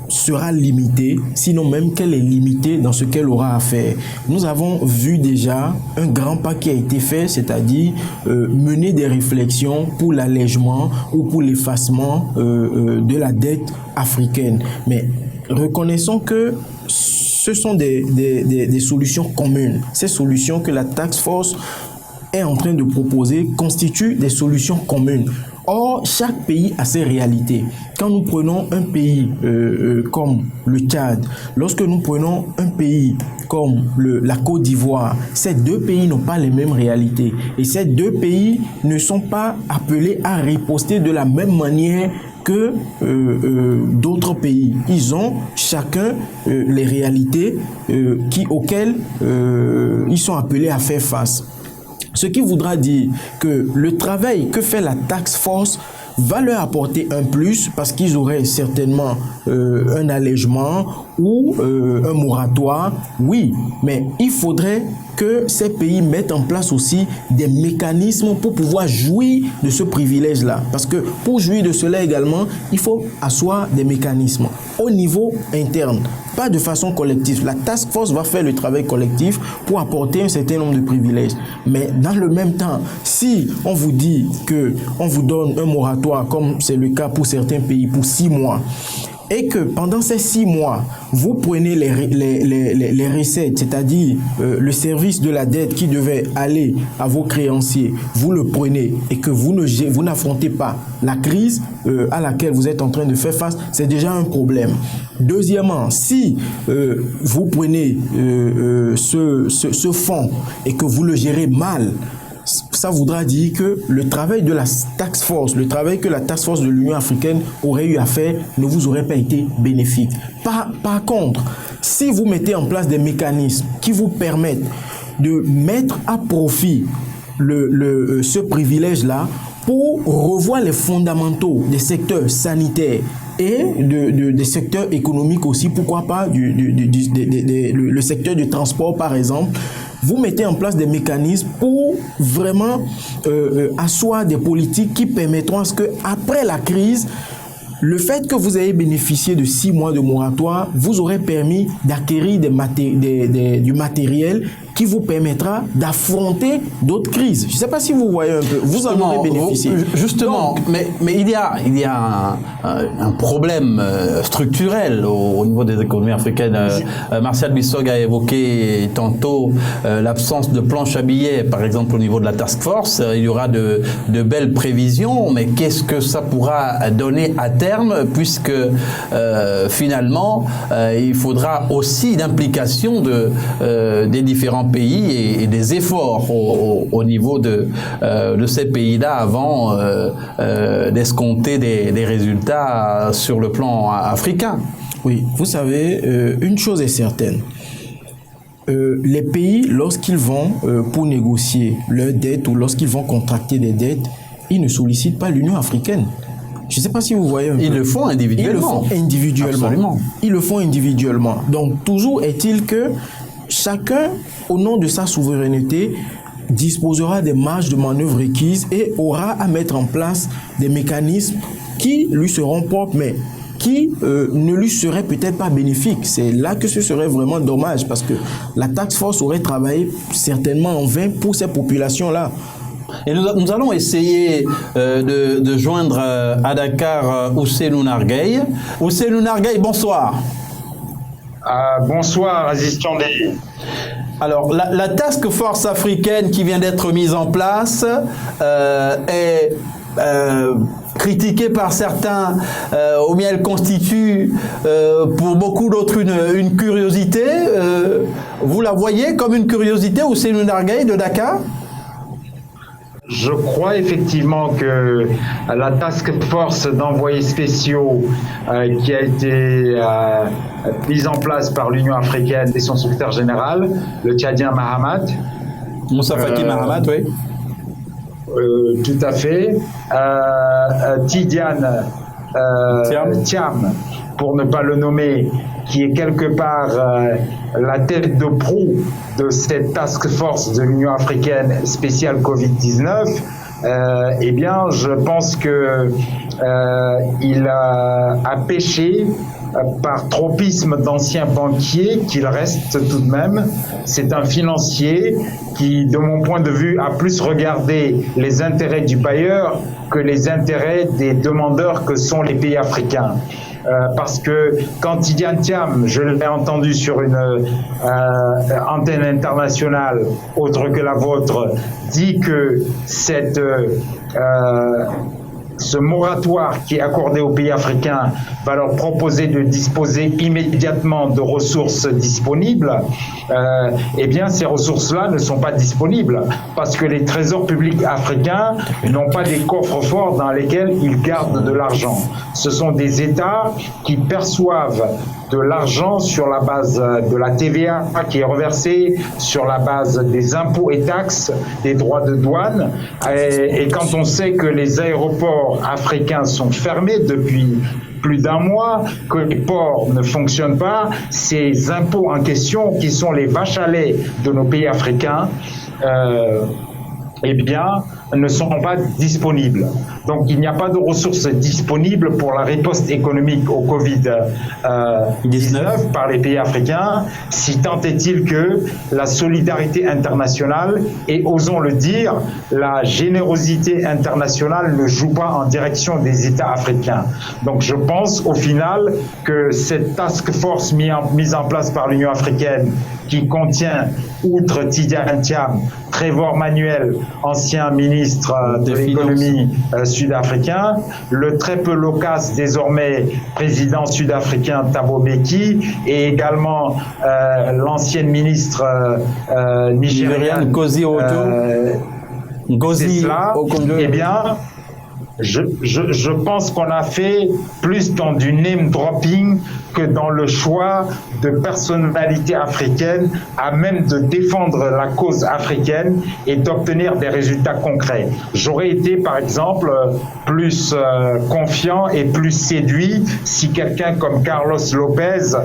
sera limitée, sinon même qu'elle est limitée dans ce qu'elle aura à faire. Nous avons vu déjà un grand pas qui a été fait, c'est-à-dire mener des réflexions pour l'allègement ou pour l'effacement de la dette africaine. Mais reconnaissons que ce sont des solutions communes. Ces solutions que la task force est en train de proposer constituent des solutions communes. Or, chaque pays a ses réalités. Quand nous prenons un pays comme le Tchad, lorsque nous prenons un pays comme la Côte d'Ivoire, ces deux pays n'ont pas les mêmes réalités. Et ces deux pays ne sont pas appelés à riposter de la même manière que d'autres pays. Ils ont chacun les réalités auxquelles ils sont appelés à faire face. Ce qui voudra dire que le travail que fait la task force va leur apporter un plus parce qu'ils auraient certainement un allègement ou un moratoire, oui, mais il faudrait que ces pays mettent en place aussi des mécanismes pour pouvoir jouir de ce privilège-là. Parce que pour jouir de cela également, il faut asseoir des mécanismes au niveau interne, pas de façon collective. La task force va faire le travail collectif pour apporter un certain nombre de privilèges. Mais dans le même temps, si on vous dit qu'on vous donne un moratoire, comme c'est le cas pour certains pays, pour 6 mois, et que pendant ces 6 mois, vous prenez les recettes, c'est-à-dire le service de la dette qui devait aller à vos créanciers, vous le prenez et que vous n'affrontez pas la crise à laquelle vous êtes en train de faire face, c'est déjà un problème. Deuxièmement, si vous prenez ce fonds et que vous le gérez mal, ça voudra dire que le travail de la task force, le travail que la task force de l'Union africaine aurait eu à faire ne vous aurait pas été bénéfique. Par contre, si vous mettez en place des mécanismes qui vous permettent de mettre à profit ce privilège-là pour revoir les fondamentaux des secteurs sanitaires et des secteurs économiques aussi, pourquoi pas le secteur du transport par exemple, vous mettez en place des mécanismes pour vraiment asseoir des politiques qui permettront à ce qu'après la crise, le fait que vous ayez bénéficié de 6 mois de moratoire vous aurait permis d'acquérir du matériel qui vous permettra d'affronter d'autres crises. Je ne sais pas si vous voyez un peu. Vous en aurez bénéficié.
Justement, donc, mais il y a un problème structurel au niveau des économies africaines. Martial Bissog a évoqué tantôt l'absence de planche à billets, par exemple au niveau de la task force. Il y aura de belles prévisions, mais qu'est-ce que ça pourra donner à terme, puisque finalement, il faudra aussi l'implication des différents pays et des efforts au niveau de ces pays-là avant d'escompter des résultats sur le plan africain.
Oui, vous savez, une chose est certaine. les pays, lorsqu'ils vont pour négocier leurs dettes ou lorsqu'ils vont contracter des dettes, ils ne sollicitent pas l'Union africaine. Je ne sais pas si vous voyez un peu.
Ils le font individuellement.
Ils le font individuellement.
Absolument.
Ils le font individuellement. Donc, toujours est-il que chacun, au nom de sa souveraineté, disposera des marges de manœuvre requises et aura à mettre en place des mécanismes qui lui seront propres, mais qui ne lui seraient peut-être pas bénéfiques. C'est là que ce serait vraiment dommage, parce que la task force aurait travaillé certainement en vain pour ces populations-là.
Et nous allons essayer de joindre à Dakar Ousseynou Nargueil. Ousseynou Nargueil, bonsoir.
Bonsoir, Aziz Tchandé.
Alors, la task force africaine qui vient d'être mise en place est critiquée par certains, ou bien elle constitue pour beaucoup d'autres une curiosité. Vous la voyez comme une curiosité, Ousseynou Nargueil de Dakar ?
Je crois effectivement que la task force d'envoyés spéciaux qui a été mise en place par l'Union africaine et son secrétaire général, le Tchadien Mahamat.
Moussa Faki Mahamat, oui.
Tout à fait. Tidiane Thiam, pour ne pas le nommer, qui est quelque part la tête de proue de cette task force de l'Union africaine spéciale Covid-19, eh bien, je pense que il a péché par tropisme d'anciens banquiers qu'il reste tout de même. C'est un financier qui, de mon point de vue, a plus regardé les intérêts du bailleur que les intérêts des demandeurs que sont les pays africains. Parce que quand Tidiane Thiam, je l'ai entendu sur une antenne internationale autre que la vôtre, dit que ce moratoire qui est accordé aux pays africains va leur proposer de disposer immédiatement de ressources disponibles, eh bien ces ressources-là ne sont pas disponibles parce que les trésors publics africains n'ont pas des coffres forts dans lesquels ils gardent de l'argent. Ce sont des États qui perçoivent de l'argent sur la base de la TVA qui est reversée, sur la base des impôts et taxes, des droits de douane. Et quand on sait que les aéroports africains sont fermés depuis plus d'un mois, que les ports ne fonctionnent pas, ces impôts en question, qui sont les vaches à lait de nos pays africains, eh bien, ne sont pas disponibles. Donc, il n'y a pas de ressources disponibles pour la riposte économique au Covid-19 par les pays africains, si tant est-il que la solidarité internationale et, osons le dire, la générosité internationale ne joue pas en direction des États africains. Donc, je pense au final que cette task force mise en place par l'Union africaine, qui contient, outre Tidiane Thiam, Trevor Manuel, ancien ministre de l'économie sud-africain, le très peu loquace désormais président sud-africain Thabo Mbeki, et également l'ancienne ministre nigériane
Ngozi Okonjo.
Eh bien, je pense qu'on a fait plus dans du name dropping que dans le choix de personnalités africaines à même de défendre la cause africaine et d'obtenir des résultats concrets. J'aurais été, par exemple, plus confiant et plus séduit si quelqu'un comme Carlos Lopez,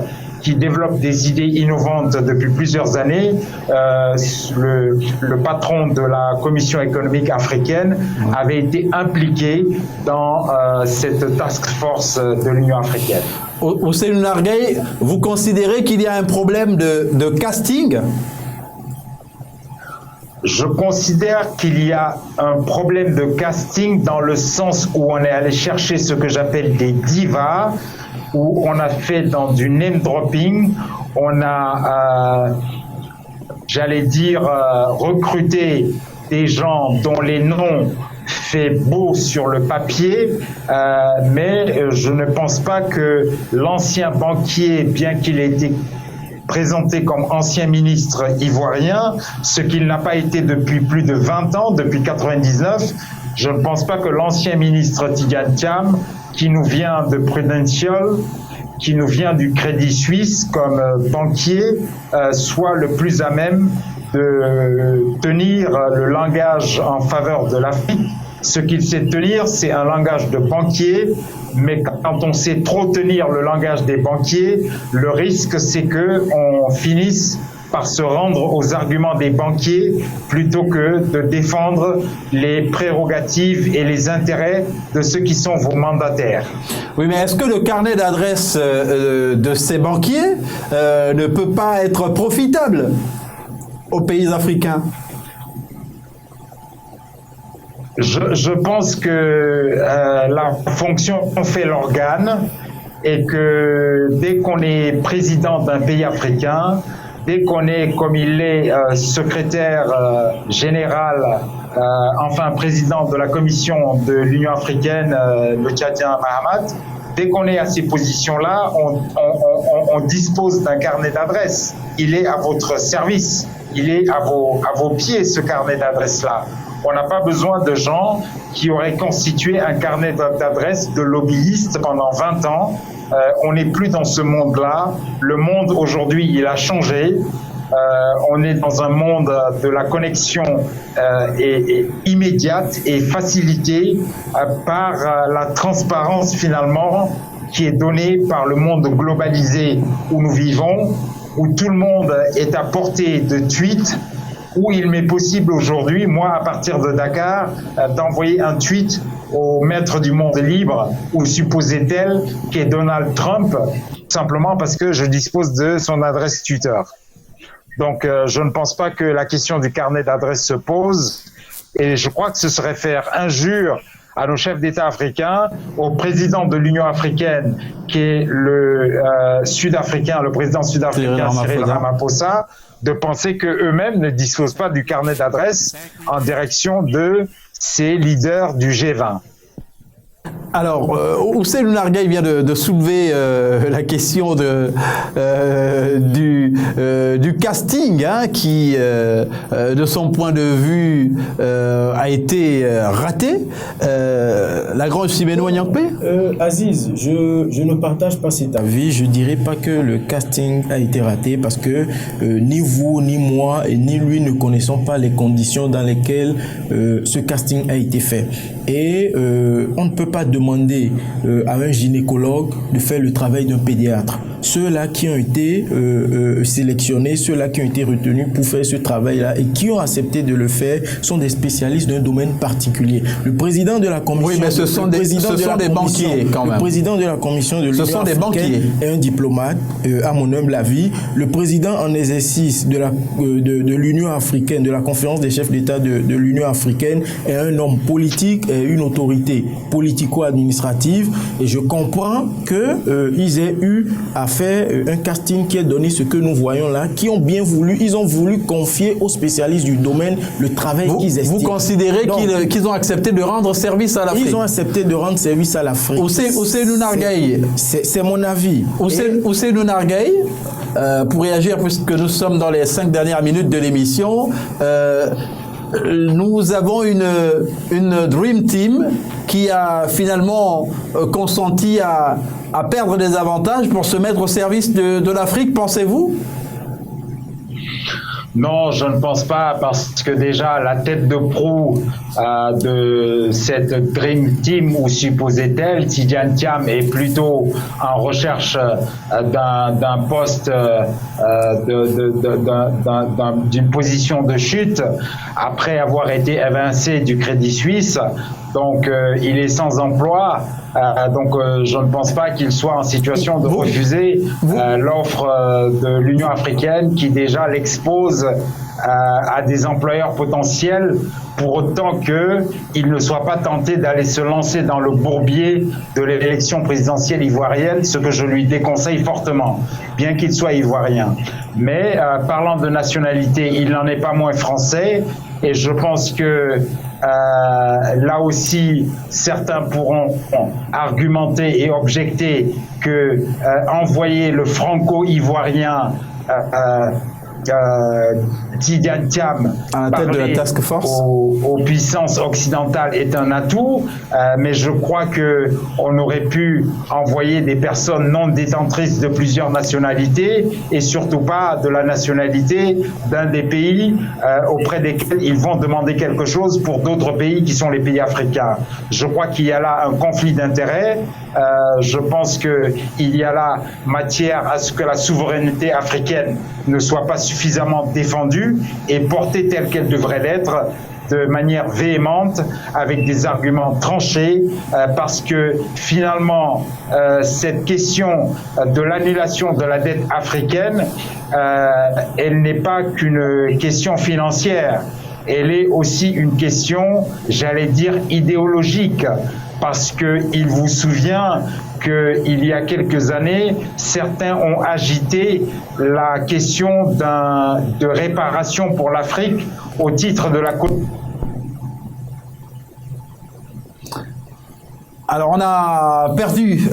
qui développe des idées innovantes depuis plusieurs années, le patron de la Commission économique africaine, avait été impliqué dans cette task force de l'Union africaine.
Ousseynou Nargueil, vous considérez qu'il y a un problème de casting ?
Je considère qu'il y a un problème de casting dans le sens où on est allé chercher ce que j'appelle des divas, où on a fait dans du name dropping, on a, j'allais dire, recruté des gens dont les noms fait beau sur le papier, mais je ne pense pas que l'ancien banquier, bien qu'il ait été présenté comme ancien ministre ivoirien, ce qu'il n'a pas été depuis plus de 20 ans, depuis 99, je ne pense pas que l'ancien ministre Tidiane Thiam, qui nous vient de Prudential, qui nous vient du Crédit Suisse comme banquier soit le plus à même de tenir le langage en faveur de l'Afrique. Ce qu'il sait tenir, c'est un langage de banquier, mais quand on sait trop tenir le langage des banquiers, le risque c'est qu'on finisse par se rendre aux arguments des banquiers plutôt que de défendre les prérogatives et les intérêts de ceux qui sont vos mandataires.
Oui, mais est-ce que le carnet d'adresse de ces banquiers ne peut pas être profitable aux pays africains?
Je pense que la fonction fait l'organe et que dès qu'on est président d'un pays africain, dès qu'on est, comme il l'est, secrétaire général, enfin président de la commission de l'Union africaine, le Tchadien Mahamat, dès qu'on est à ces positions-là, on dispose d'un carnet d'adresses. Il est à votre service, il est à vos pieds, ce carnet d'adresses-là. On n'a pas besoin de gens qui auraient constitué un carnet d'adresses de lobbyistes pendant 20 ans. On n'est plus dans ce monde-là. Le monde aujourd'hui, il a changé. On est dans un monde de la connexion immédiate et facilitée par la transparence finalement qui est donnée par le monde globalisé où nous vivons, où tout le monde est à portée de tweets, où il m'est possible aujourd'hui, moi à partir de Dakar, d'envoyer un tweet au maître du monde libre, ou supposait-elle, qui est Donald Trump, simplement parce que je dispose de son adresse Twitter. Donc je ne pense pas que la question du carnet d'adresse se pose, et je crois que ce serait faire injure à nos chefs d'État africains, au président de l'Union africaine, qui est le sud-africain, le président sud-africain Cyril Ramaphosa, de penser qu'eux-mêmes ne disposent pas du carnet d'adresse en direction de ces leaders du G20.
Alors, Ousseynou Nargueï vient de soulever la question du casting, hein, qui, de son point de vue, a été raté. Lagrange Siméno Nyangpe
Aziz, je ne partage pas cet avis. Je dirais pas que le casting a été raté parce que ni vous, ni moi, et ni lui ne connaissons pas les conditions dans lesquelles ce casting a été fait. Et on ne peut pas demander à un gynécologue de faire le travail d'un pédiatre. Ceux-là qui ont été sélectionnés, ceux-là qui ont été retenus pour faire ce travail-là et qui ont accepté de le faire sont des spécialistes d'un domaine particulier. Le président de la commission...
Oui, mais ce sont des banquiers quand même.
Le président de la commission de l'Union africaine est un diplomate, à mon humble avis. Le président en exercice de l'Union africaine, de la conférence des chefs d'État de l'Union africaine, est un homme politique et une autorité politico-administrative. Et je comprends qu'ils aient eu à faire un casting qui ait donné ce que nous voyons là, ils ont voulu confier aux spécialistes du domaine le travail qu'ils estiment.
Vous considérez qu'ils ont accepté de rendre service à l'Afrique?
Ils ont accepté de rendre service à l'Afrique.
Ousseynou Nargueï.
C'est mon avis.
Ousseynou Nargueï, pour réagir, puisque nous sommes dans les 5 dernières minutes de l'émission, nous avons une Dream Team qui a finalement consenti à perdre des avantages pour se mettre au service de l'Afrique, pensez-vous?
Non, je ne pense pas, parce que déjà la tête de proue de cette Dream Team, ou supposait-elle, Tidjane Thiam, est plutôt en recherche d'un poste, d'une position de chute, après avoir été évincé du Crédit Suisse. Donc il est sans emploi, donc je ne pense pas qu'il soit en situation de refuser l'offre de l'Union africaine qui déjà l'expose à des employeurs potentiels, pour autant qu'il ne soit pas tenté d'aller se lancer dans le bourbier de l'élection présidentielle ivoirienne, ce que je lui déconseille fortement, bien qu'il soit ivoirien. Mais parlant de nationalité, il n'en est pas moins français, et je pense que là aussi, certains pourront argumenter et objecter que envoyer le franco-ivoirien Tidjane Thiam
à la tête de la task force
aux puissances occidentales est un atout, mais je crois que on aurait pu envoyer des personnes non détentrices de plusieurs nationalités et surtout pas de la nationalité d'un des pays auprès desquels ils vont demander quelque chose pour d'autres pays qui sont les pays africains. Je crois qu'il y a là un conflit d'intérêts. Je pense qu'il y a là matière à ce que la souveraineté africaine ne soit pas suffisamment défendue et portée telle qu'elle devrait l'être de manière véhémente, avec des arguments tranchés, parce que finalement, cette question de l'annulation de la dette africaine, elle n'est pas qu'une question financière, elle est aussi une question, j'allais dire, idéologique, parce qu'il vous souvient qu'il y a quelques années, certains ont agité la question de réparation pour l'Afrique au titre de la...
Alors on a perdu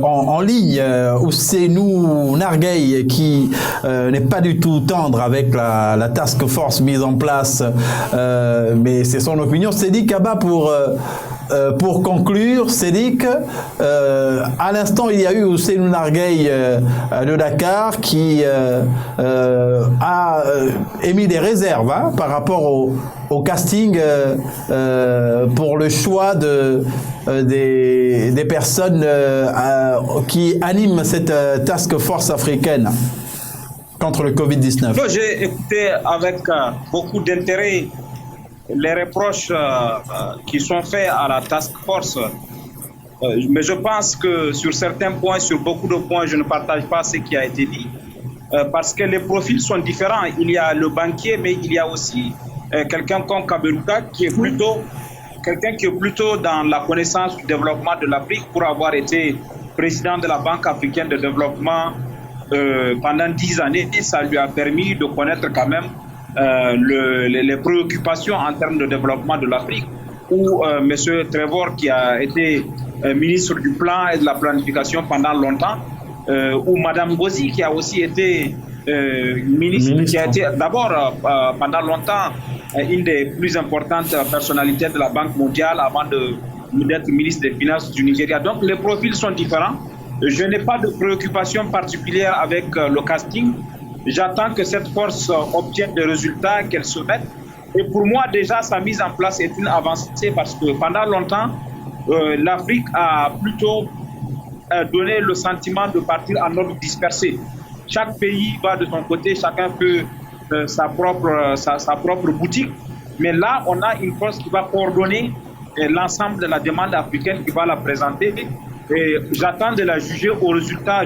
en ligne Ousseynou Nargueil qui n'est pas du tout tendre avec la task force mise en place, mais c'est son opinion. Sédik Kaba pour conclure, Sédik, à l'instant il y a eu Ousseynou Nargueil de Dakar qui a émis des réserves par rapport au casting pour le choix des personnes qui animent cette task force africaine contre le Covid-19.
J'ai écouté avec beaucoup d'intérêt les reproches qui sont faits à la task force. Mais je pense que sur certains points, sur beaucoup de points, je ne partage pas ce qui a été dit. Parce que les profils sont différents. Il y a le banquier, mais il y a aussi quelqu'un comme Kaberuka qui est plutôt dans la connaissance du développement de l'Afrique pour avoir été président de la Banque africaine de développement pendant 10 années. Et ça lui a permis de connaître quand même les préoccupations en termes de développement de l'Afrique, ou M. Trevor qui a été ministre du plan et de la planification pendant longtemps, ou Mme Bozi qui a aussi été ministre, qui a été d'abord pendant longtemps une des plus importantes personnalités de la Banque mondiale avant d'être ministre des Finances du Nigeria. Donc les profils sont différents. Je n'ai pas de préoccupation particulière avec le casting. J'attends que cette force obtienne des résultats, qu'elle se mette. Et pour moi, déjà, sa mise en place est une avancée parce que pendant longtemps, l'Afrique a plutôt donné le sentiment de partir en ordre dispersé. Chaque pays va de son côté, chacun fait sa propre boutique. Mais là, on a une force qui va coordonner l'ensemble de la demande africaine, qui va la présenter. Et j'attends de la juger au résultat.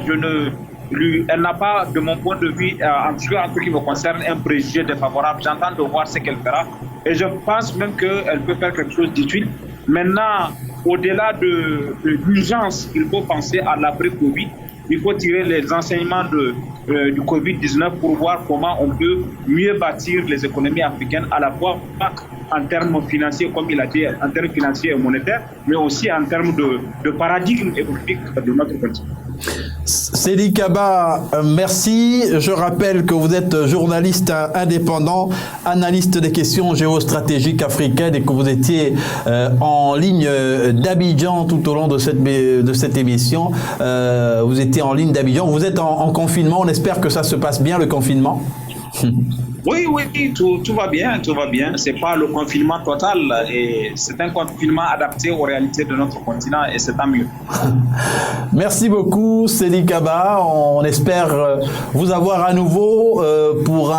Elle n'a pas, de mon point de vue, en tout cas en ce qui me concerne, un préjugé défavorable. J'entends de voir ce qu'elle fera. Et je pense même qu'elle peut faire quelque chose d'utile. Maintenant, au-delà de l'urgence, il faut penser à l'après-Covid. Il faut tirer les enseignements du Covid-19 pour voir comment on peut mieux bâtir les économies africaines, à la fois en termes financiers, comme il a dit, en termes financiers et monétaires, mais aussi en termes de paradigme économique de notre continent.
Sédik Kaba, merci. Je rappelle que vous êtes journaliste indépendant, analyste des questions géostratégiques africaines et que vous étiez en ligne d'Abidjan tout au long de cette émission. Vous étiez en ligne d'Abidjan. Vous êtes en confinement. On espère que ça se passe bien, le confinement.
Oui, tout va bien, tout va bien. C'est pas le confinement total, et c'est un confinement adapté aux réalités de notre continent, et c'est tant mieux.
Merci beaucoup, Sédik Kaba. On espère vous avoir à nouveau pour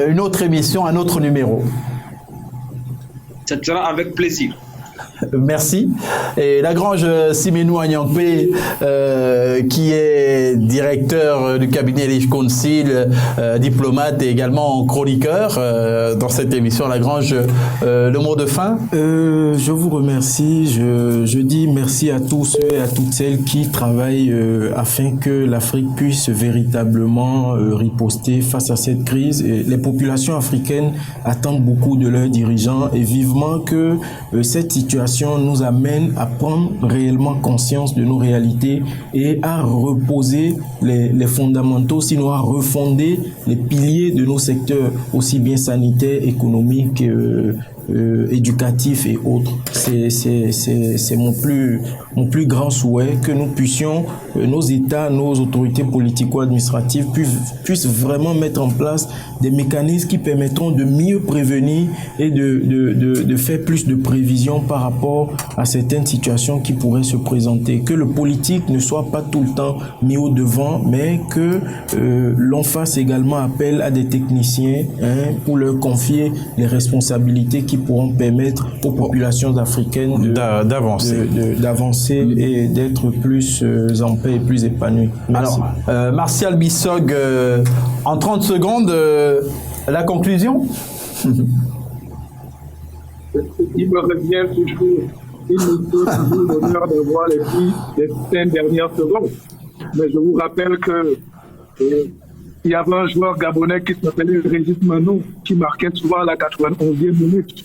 une autre émission, un autre numéro.
Ça sera avec plaisir.
Merci. Et Lagrange Simenou Agnankpe, qui est directeur du cabinet Elite Council, diplomate et également chroniqueur dans cette émission. Lagrange, le mot de fin?
Je vous remercie. Je dis merci à tous ceux et à toutes celles qui travaillent afin que l'Afrique puisse véritablement riposter face à cette crise. Et les populations africaines attendent beaucoup de leurs dirigeants et vivement que cette situation situation nous amène à prendre réellement conscience de nos réalités et à reposer les fondamentaux, sinon à refonder les piliers de nos secteurs, aussi bien sanitaires, économiques, éducatifs et autres. C'est mon plus grand souhait, que nous puissions, nos États, nos autorités politico-administratives puissent vraiment mettre en place des mécanismes qui permettront de mieux prévenir et de faire plus de prévisions par rapport à certaines situations qui pourraient se présenter. Que le politique ne soit pas tout le temps mis au devant, mais que l'on fasse également appel à des techniciens pour leur confier les responsabilités qui pourront permettre aux populations africaines d'avancer et d'être plus en paix et plus épanouies. Merci.
Alors, Martial Bissog, en 30 secondes, la conclusion.
Il me revient toujours, il me faut toujours l'honneur d'avoir les 5 dernières secondes. Mais je vous rappelle que il y avait un joueur gabonais qui s'appelait Régis Manon, qui marquait souvent à la 91e minute.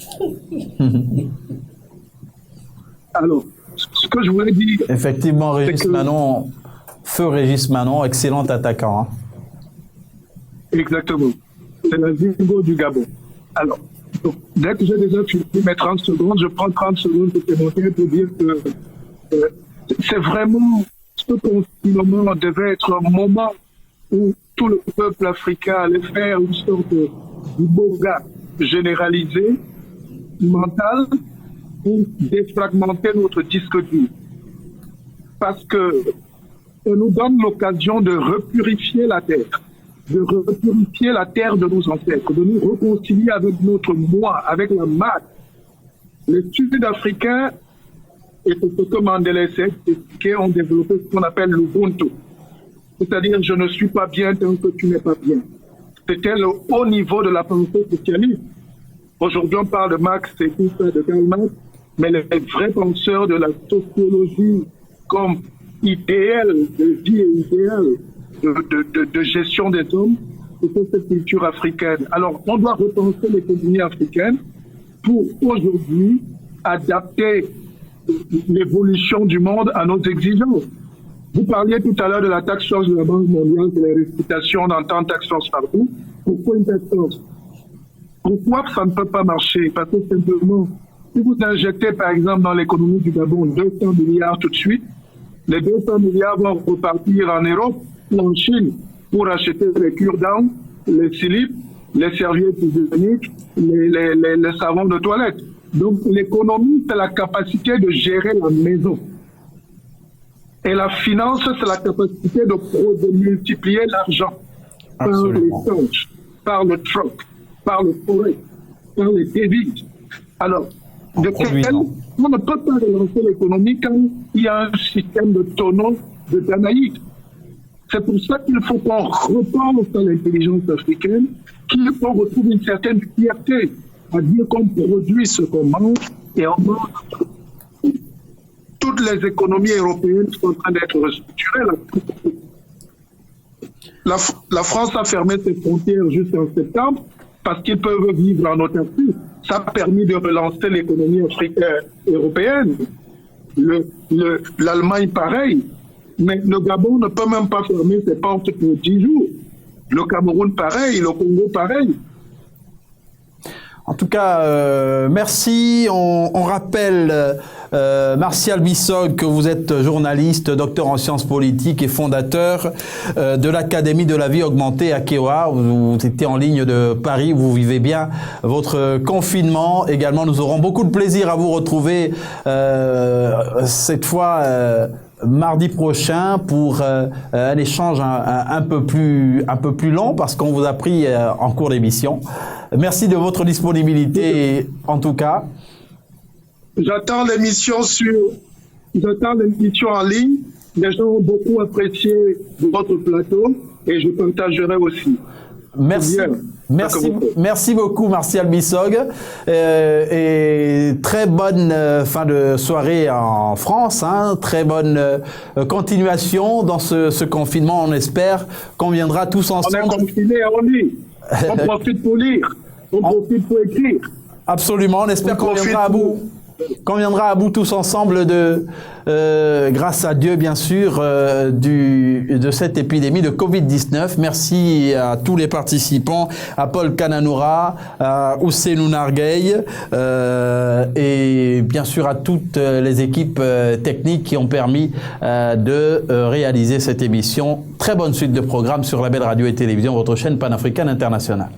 Alors, ce que je voulais dire...
Effectivement, Régis Manon, feu Régis Manon, excellent attaquant. Hein.
Exactement. C'est la Zingo du Gabon. Alors, donc, dès que j'ai déjà fini mes 30 secondes, je prends 30 secondes pour témoigner pour dire que c'est vraiment ce confinement devait être un moment où tout le peuple africain allait faire une sorte de boga généralisé, mental, pour défragmenter notre disque dur. Parce que ça nous donne l'occasion de repurifier la terre, de repurifier la terre de nos ancêtres, de nous réconcilier avec notre moi, avec la masse. Les Sud-Africains, et c'est ce que Mandela expliquait, ont développé ce qu'on appelle l'Ubuntu. C'est-à-dire, je ne suis pas bien tant que tu n'es pas bien. C'était le haut niveau de la pensée socialiste. Aujourd'hui, on parle de Marx et tout ça, de Karl Marx, mais les vrais penseurs de la sociologie comme idéal de vie et idéal de gestion des hommes, c'est cette culture africaine. Alors, on doit repenser l'économie africaine pour aujourd'hui adapter l'évolution du monde à nos exigences. Vous parliez tout à l'heure de la taxe force de la Banque mondiale, de la réputation, on entend taxe force partout. Pourquoi une taxe force? Pourquoi ça ne peut pas marcher? Parce que simplement, si vous injectez par exemple dans l'économie du Gabon 200 milliards tout de suite, les 200 milliards vont repartir en Europe ou en Chine pour acheter les cure-dents, les slips, les serviettes hygiéniques, les savons de toilette. Donc l'économie, c'est la capacité de gérer la maison. Et la finance, c'est la capacité de multiplier l'argent par l'échange, par le troc, par le forex, par les devises. Alors, on ne peut pas relancer l'économie quand il y a un système de tonneaux de Danaïdes. C'est pour ça qu'il faut qu'on repense à l'intelligence africaine, qu'on retrouve une certaine fierté à dire qu'on produit ce qu'on mange et on mange. Toutes les économies européennes sont en train d'être restructurées. La France a fermé ses frontières jusqu'en septembre parce qu'ils peuvent vivre en autarcie. Ça a permis de relancer l'économie européenne. L'Allemagne, pareil. Mais le Gabon ne peut même pas fermer ses portes pour 10 jours. Le Cameroun, pareil. Le Congo, pareil.
En tout cas, merci. On rappelle, Martial Bissog, que vous êtes journaliste, docteur en sciences politiques et fondateur de l'Académie de la vie augmentée à Keoa. Vous étiez en ligne de Paris, vous vivez bien votre confinement. Également, nous aurons beaucoup de plaisir à vous retrouver cette fois mardi prochain pour un échange un peu plus long parce qu'on vous a pris en cours d'émission. Merci de votre disponibilité en tout cas.
J'attends l'émission en ligne. Les gens ont beaucoup apprécié votre plateau et je partagerai aussi.
Merci beaucoup Martial Bissog et très bonne fin de soirée en France, hein, très bonne continuation dans ce confinement. On espère qu'on viendra tous ensemble.
On est confinés, on lit, on profite pour lire, on profite pour écrire.
Absolument, on espère qu'on viendra à bout. qu'on viendra à bout tous ensemble grâce à Dieu bien sûr, de cette épidémie de Covid-19. Merci à tous les participants, à Paul Kananoura, à Ousseynou Nargueil et bien sûr à toutes les équipes techniques qui ont permis de réaliser cette émission. Très bonne suite de programmes sur la Belle Radio et Télévision, votre chaîne panafricaine internationale.